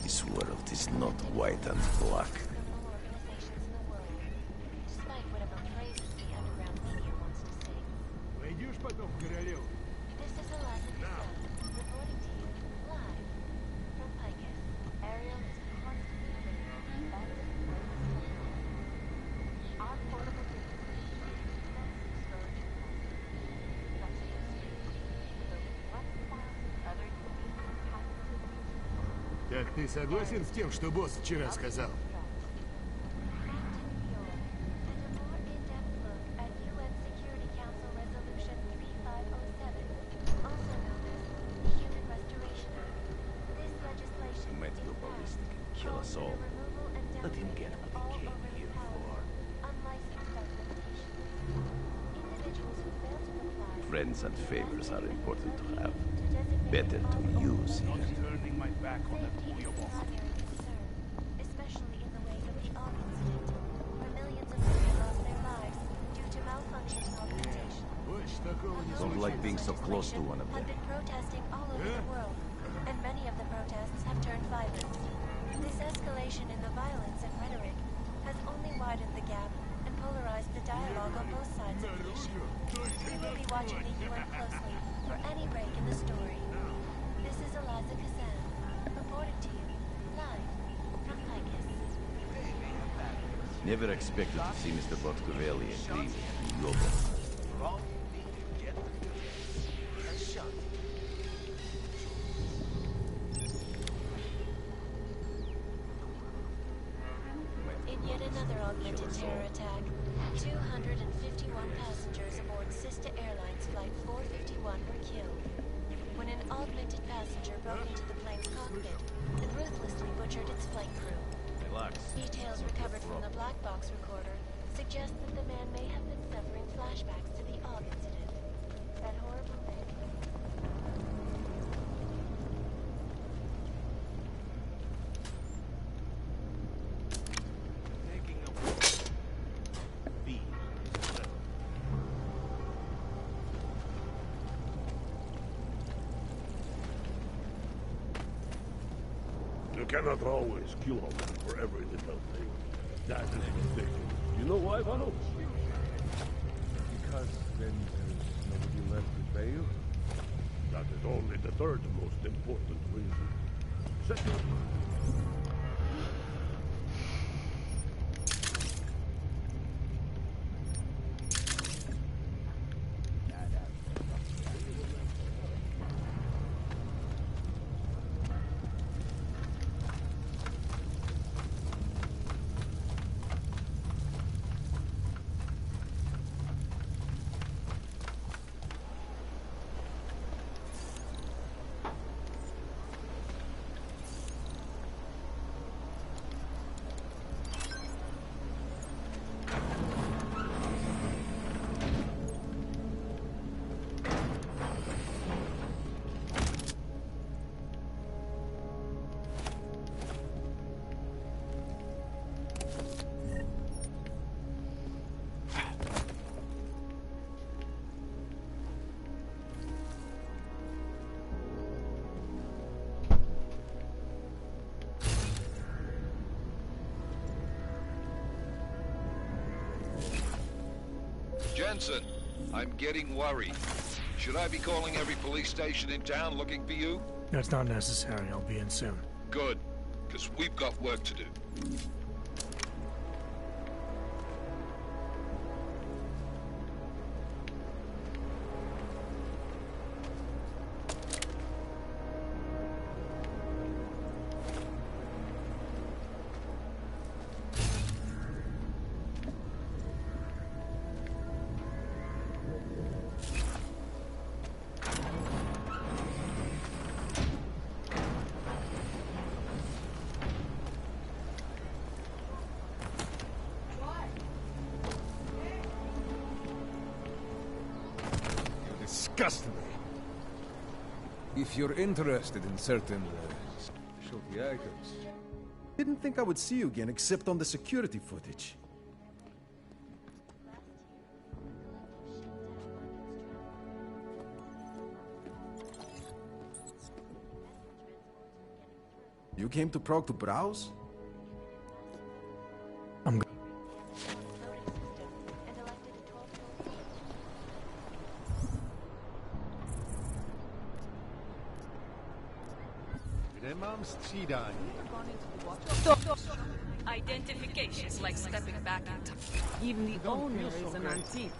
This world is not white and black. Так ты согласен с тем, что босс вчера сказал? Friends and favors are important to have. Better to use even. Turning my back on that Especially in the wake of the Og incident, where millions of people lost their lives due to malfunctioning augmentation. Don't like being so close to one of them. Have been protesting all over the world, and many of the protests have turned violent. This escalation in the violence and rhetoric has only widened the gap and polarized the dialogue on both sides of the issue. We will be watching the UN closely for any break in the story. This is Eliza Kazan, reporting to you, live from Lycus. Never expected to see Mr. Botkovelli agree with Global. In yet another augmented terror attack, 251 passengers aboard Sista Airlines Flight 451 were killed when an augmented passenger broke into the plane's cockpit and ruthlessly butchered its flight crew. Relax. Details recovered from the black box recorder suggest that the man may have been suffering flashbacks to the Og incident. That horrible day. You cannot always kill a man for every little thing. That is ridiculous. You know why, Vano? Because then there's nobody left to pay you? That is only the third most important reason. Second, Johansson, I'm getting worried. Should I be calling every police station in town looking for you? That's not necessary. I'll be in soon. Good, because we've got work to do. Disgusting. If you're interested in certain specialty items. Didn't think I would see you again except on the security footage. You came to Prague to browse? I'm Kde mám střídání? Identification's like stepping back in time. Even the owner is an antique.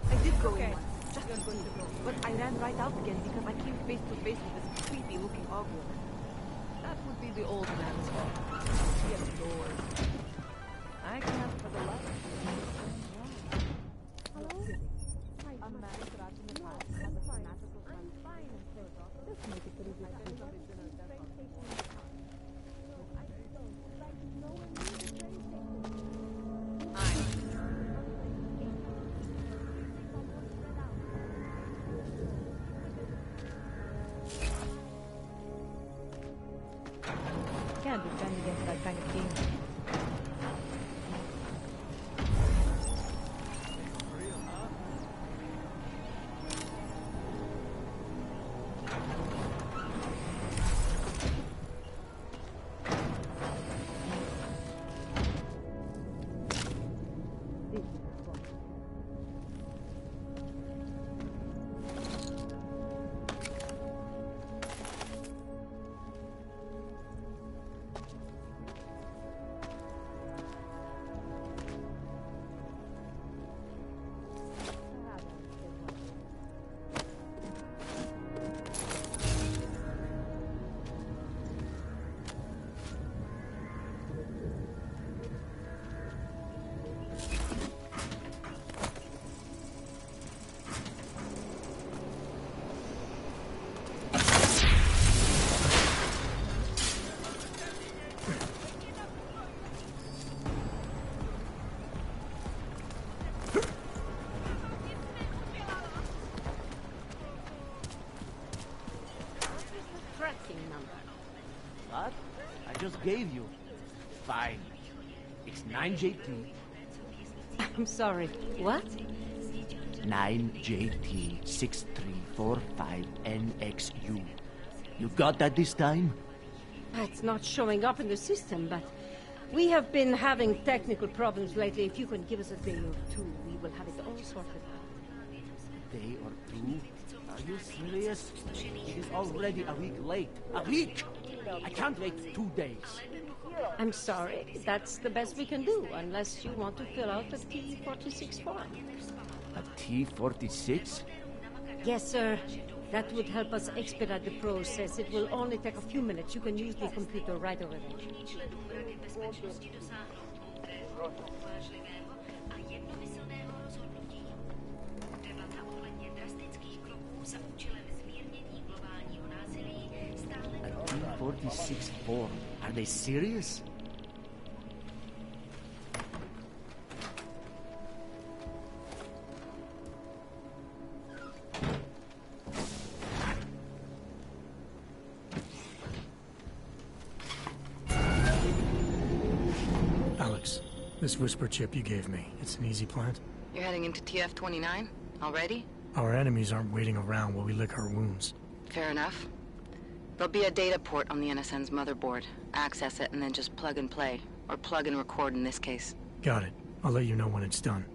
I did go in once, just to see, but I ran right out again because I came face to face with this creepy-looking ogre. That would be the old man's fault. He adored. I can't for the life of me. Hello? A man trapped in the past has a fanatical friend. I'm fine and so this makes it pretty good. Can't defend against that kind of game. What? I just gave you. Fine. It's 9JT. I'm sorry. What? 9JT6345NXU. You got that this time? It's not showing up in the system, but we have been having technical problems lately. If you can give us a day or two, we will have it all sorted out. A day or two? Are you serious? It is already a week late. A week! I can't wait 2 days. I'm sorry. That's the best we can do, unless you want to fill out the T46 form. A T46? Yes, sir. That would help us expedite the process. It will only take a few minutes. You can use the computer right over there. A T46 form. Are they serious? Alex, this whisper chip you gave me, it's an easy plant? You're heading into TF-29? Already? Our enemies aren't waiting around while we lick our wounds. Fair enough. There'll be a data port on the NSN's motherboard. Access it and then just plug and play. Or plug and record in this case. Got it. I'll let you know when it's done.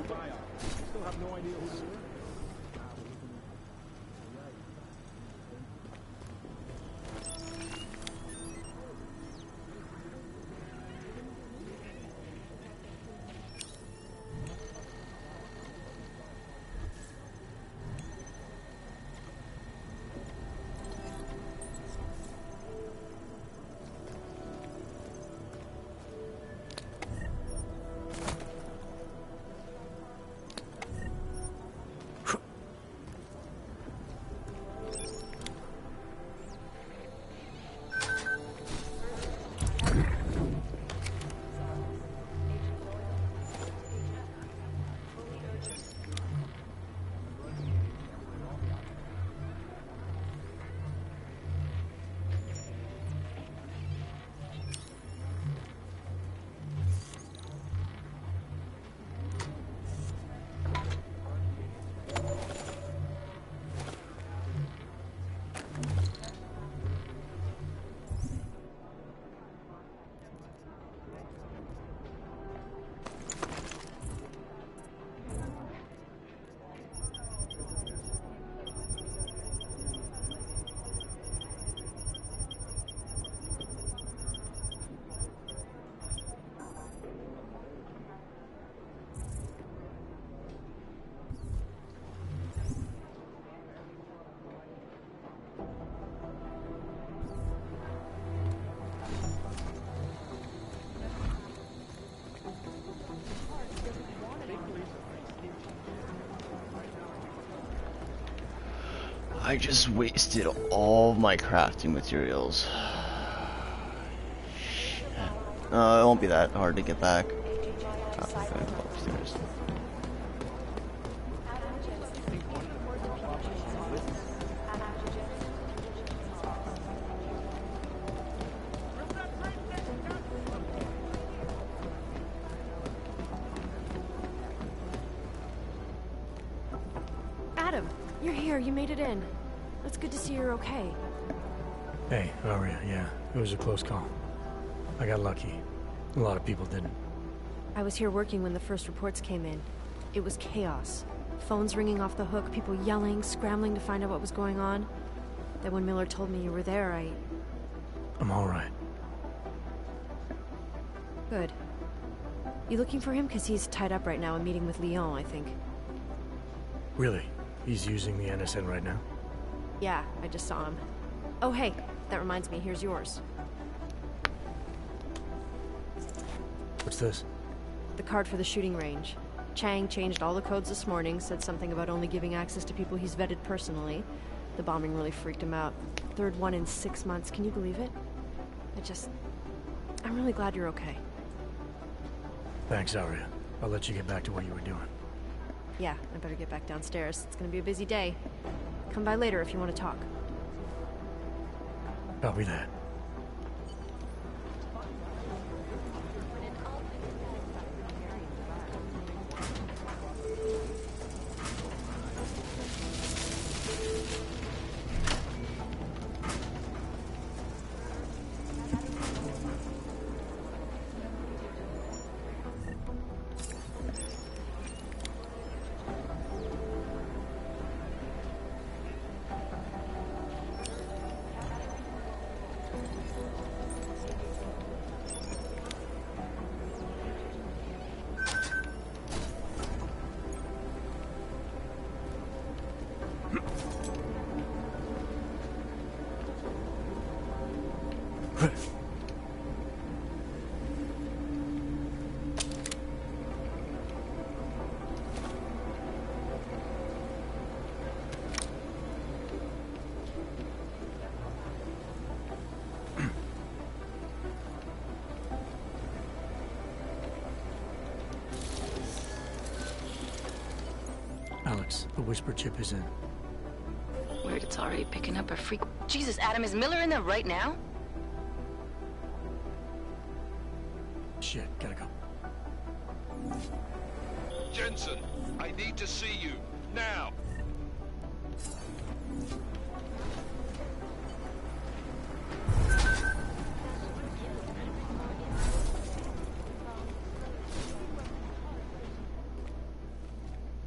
Still have no idea who they were. I just wasted all my crafting materials. Shit. It won't be that hard to get back. I'm gonna go upstairs. Adam, you're here. You made it in. It's good to see you're okay. Hey, Aria, yeah. It was a close call. I got lucky. A lot of people didn't. I was here working when the first reports came in. It was chaos. Phones ringing off the hook, people yelling, scrambling to find out what was going on. Then when Miller told me you were there, I'm alright. Good. You looking for him? Because he's tied up right now, a meeting with Lyon, I think. Really? He's using the NSN right now? Yeah, I just saw him. Oh, hey, that reminds me, here's yours. What's this? The card for the shooting range. Chang changed all the codes this morning, said something about only giving access to people he's vetted personally. The bombing really freaked him out. Third one in 6 months, can you believe it? I'm really glad you're okay. Thanks, Aria. I'll let you get back to what you were doing. Yeah, I better get back downstairs. It's gonna be a busy day. Come by later if you want to talk. Copy that. Alex, the whisper chip is in. Weird, it's already picking up a freak. Jesus, Adam, is Miller in there right now? Shit, gotta go. Jensen, I need to see you, now!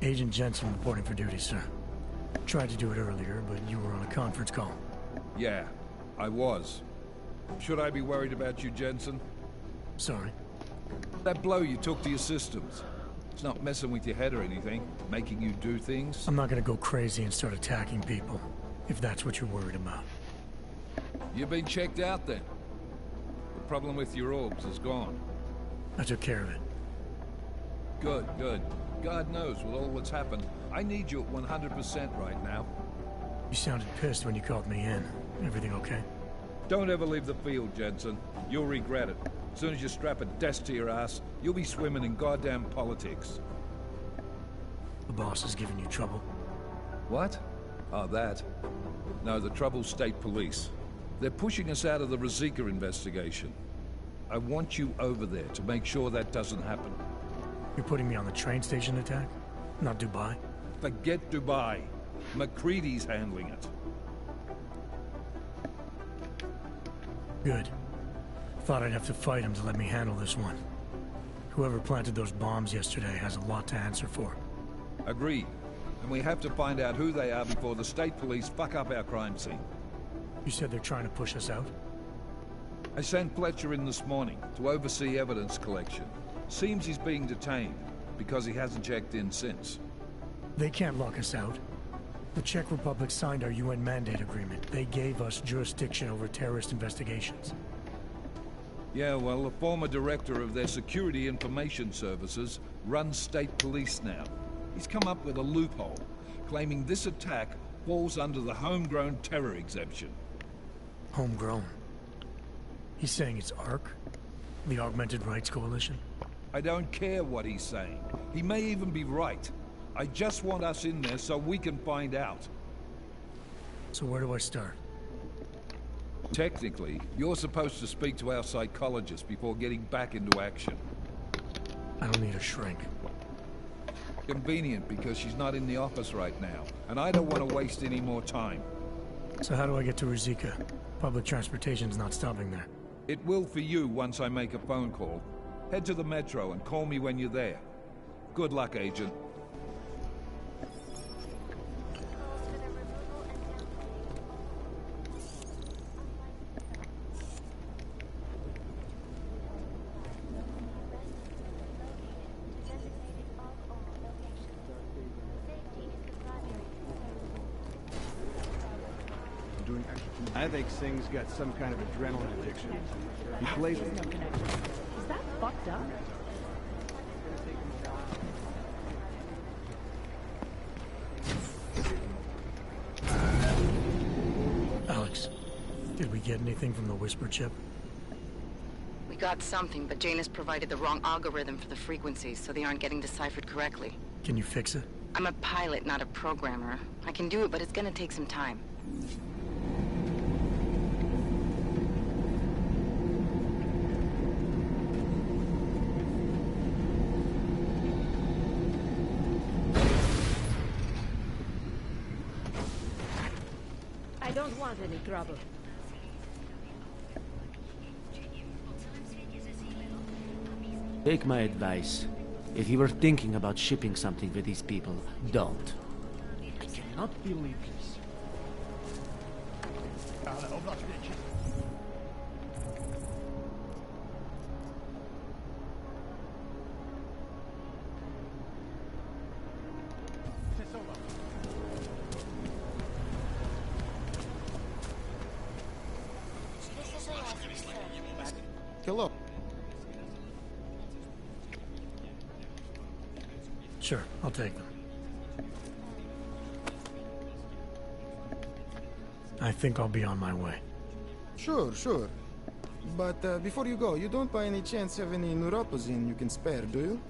Agent Jensen reporting for duty, sir. Tried to do it earlier, but you were on a conference call. Yeah, I was. Should I be worried about you, Jensen? Sorry. That blow you took to your systems. It's not messing with your head or anything, making you do things. I'm not gonna go crazy and start attacking people, if that's what you're worried about. You've been checked out then. The problem with your orbs is gone. I took care of it. Good, good. God knows with all that's happened, I need you at 100% right now. You sounded pissed when you called me in. Everything okay? Don't ever leave the field, Jensen. You'll regret it. As soon as you strap a desk to your ass, you'll be swimming in goddamn politics. The boss is giving you trouble? What? Oh, that? No, the trouble's state police. They're pushing us out of the Ruzicka investigation. I want you over there to make sure that doesn't happen. You're putting me on the train station attack? Not Dubai? Forget Dubai. McCready's handling it. Good. Thought I'd have to fight him to let me handle this one. Whoever planted those bombs yesterday has a lot to answer for. Agreed. And we have to find out who they are before the state police fuck up our crime scene. You said they're trying to push us out? I sent Fletcher in this morning to oversee evidence collection. Seems he's being detained, because he hasn't checked in since. They can't lock us out. The Czech Republic signed our UN mandate agreement. They gave us jurisdiction over terrorist investigations. Yeah, well, the former director of their security information services runs state police now. He's come up with a loophole, claiming this attack falls under the homegrown terror exemption. Homegrown? He's saying it's ARC? The Augmented Rights Coalition? I don't care what he's saying. He may even be right. I just want us in there so we can find out. So where do I start? Technically, you're supposed to speak to our psychologist before getting back into action. I don't need a shrink. Convenient, because she's not in the office right now, and I don't want to waste any more time. So how do I get to Ruzicka? Public transportation's not stopping there. It will for you once I make a phone call. Head to the metro and call me when you're there. Good luck, Agent. I think Singh's got some kind of adrenaline addiction. He plays with Is that fucked up? Alex, did we get anything from the Whisper chip? We got something, but Janus provided the wrong algorithm for the frequencies, so they aren't getting deciphered correctly. Can you fix it? I'm a pilot, not a programmer. I can do it, but it's gonna take some time. I don't want any trouble. Take my advice. If you were thinking about shipping something with these people, don't. I cannot believe this. Hello. Sure, I'll take them. I think I'll be on my way. Sure. But before you go, you don't by any chance have any neuropozine you can spare, do you?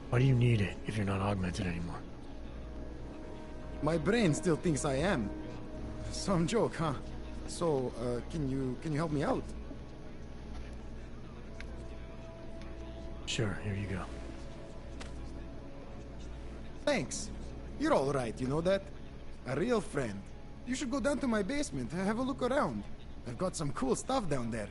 Why do you need it if you're not augmented anymore? My brain still thinks I am. Some joke, huh? So, can you help me out? Sure, here you go. Thanks. You're all right, you know that? A real friend. You should go down to my basement, have a look around. I've got some cool stuff down there.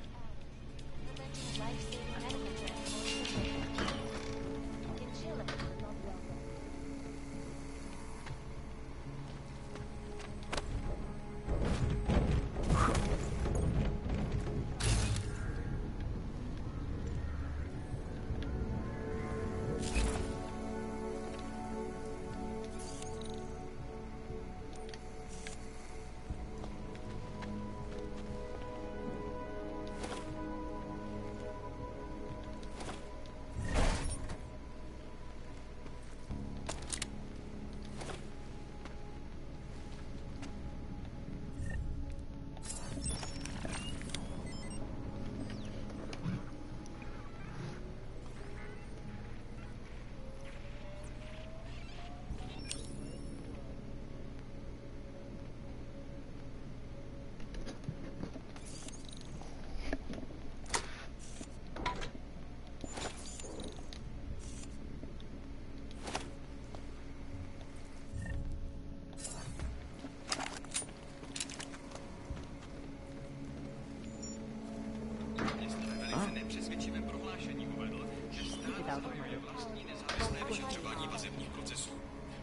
get out of my way.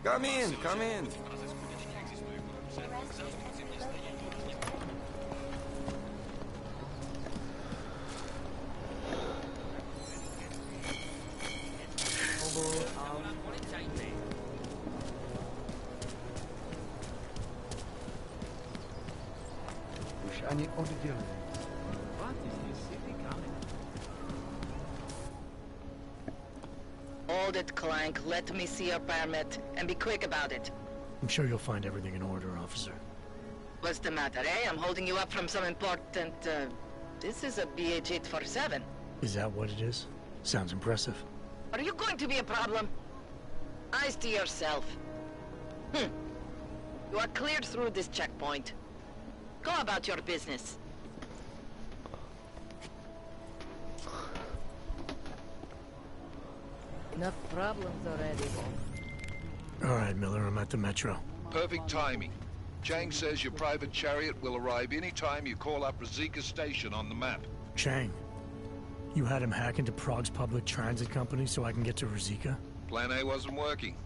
Come in, come in. Ani oddělení. Hold it, Clank. Let me see your permit, and be quick about it. I'm sure you'll find everything in order, officer. What's the matter, eh? I'm holding you up from some important, This is a BH-847. Is that what it is? Sounds impressive. Are you going to be a problem? Eyes to yourself. You are cleared through this checkpoint. Go about your business. Enough problems already. All right, Miller, I'm at the Metro. Perfect timing. Chang says your private chariot will arrive any time you call up Rizika Station on the map. Chang, you had him hack into Prague's public transit company so I can get to Rizika? Plan A wasn't working.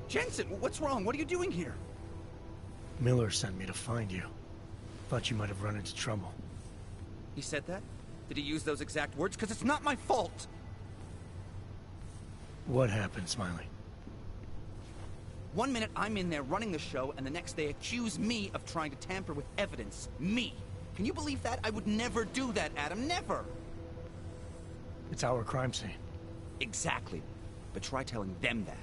Jensen, what's wrong? What are you doing here? Miller sent me to find you. Thought you might have run into trouble. He said that? Did he use those exact words? Because it's not my fault! What happened, Smiley? 1 minute I'm in there running the show, and the next they accuse me of trying to tamper with evidence. Me! Can you believe that? I would never do that, Adam. Never! It's our crime scene. Exactly. But try telling them that.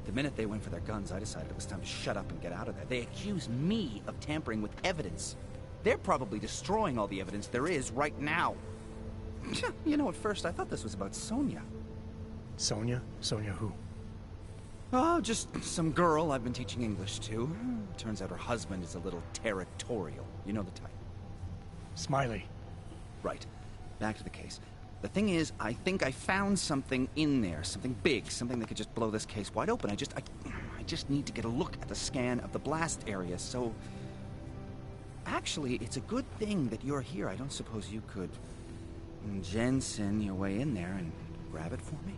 The minute they went for their guns, I decided it was time to shut up and get out of there. They accuse me of tampering with evidence. They're probably destroying all the evidence there is right now. You know, at first I thought this was about Sonia. Sonia? Sonia who? Oh, just some girl I've been teaching English to. Turns out her husband is a little territorial. You know the type. Smiley. Right. Back to the case. The thing is, I think I found something in there. Something big. Something that could just blow this case wide open. I just need to get a look at the scan of the blast area, so... Actually, it's a good thing that you're here. I don't suppose you could... Jensen your way in there and grab it for me?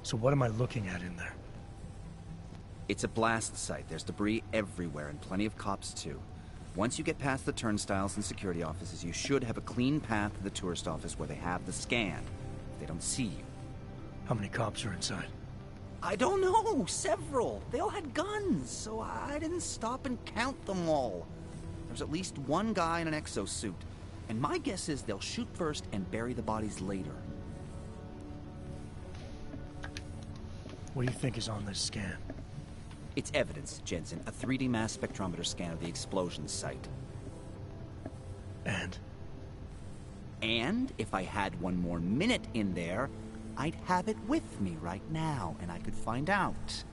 So what am I looking at in there? It's a blast site. There's debris everywhere, and plenty of cops, too. Once you get past the turnstiles and security offices, you should have a clean path to the tourist office where they have the scan. They don't see you. How many cops are inside? I don't know. Several. They all had guns, so I didn't stop and count them all. There's at least one guy in an exosuit. And my guess is they'll shoot first and bury the bodies later. What do you think is on this scan? It's evidence, Jensen. A 3D mass spectrometer scan of the explosion site. And? And if I had one more minute in there, I'd have it with me right now, and I could find out.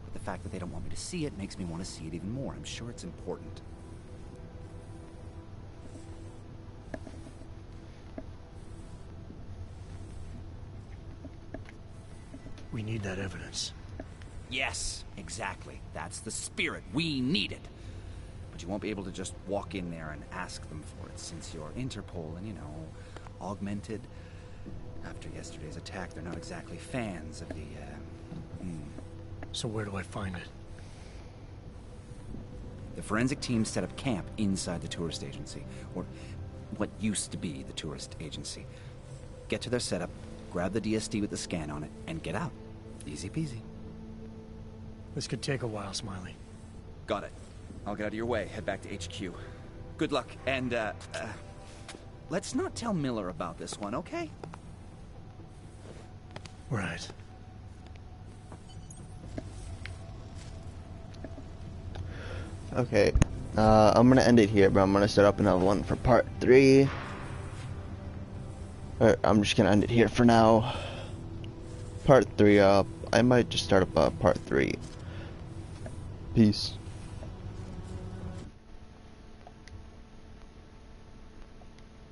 But the fact that they don't want me to see it makes me want to see it even more. I'm sure it's important. We need that evidence. Yes, exactly. That's the spirit. We need it. But you won't be able to just walk in there and ask them for it, since you're Interpol and, you know, augmented. After yesterday's attack, they're not exactly fans of the, So where do I find it? The forensic team set up camp inside the tourist agency, or what used to be the tourist agency. Get to their setup, grab the DSD with the scan on it, and get out. Easy peasy. This could take a while, Smiley. Got it. I'll get out of your way, head back to HQ. Good luck, and, let's not tell Miller about this one, okay? Right. Okay, I'm gonna end it here, but I'm gonna set up another one for part 3. I'm just gonna end it here for now. Part 3, I might just start up part 3. Peace.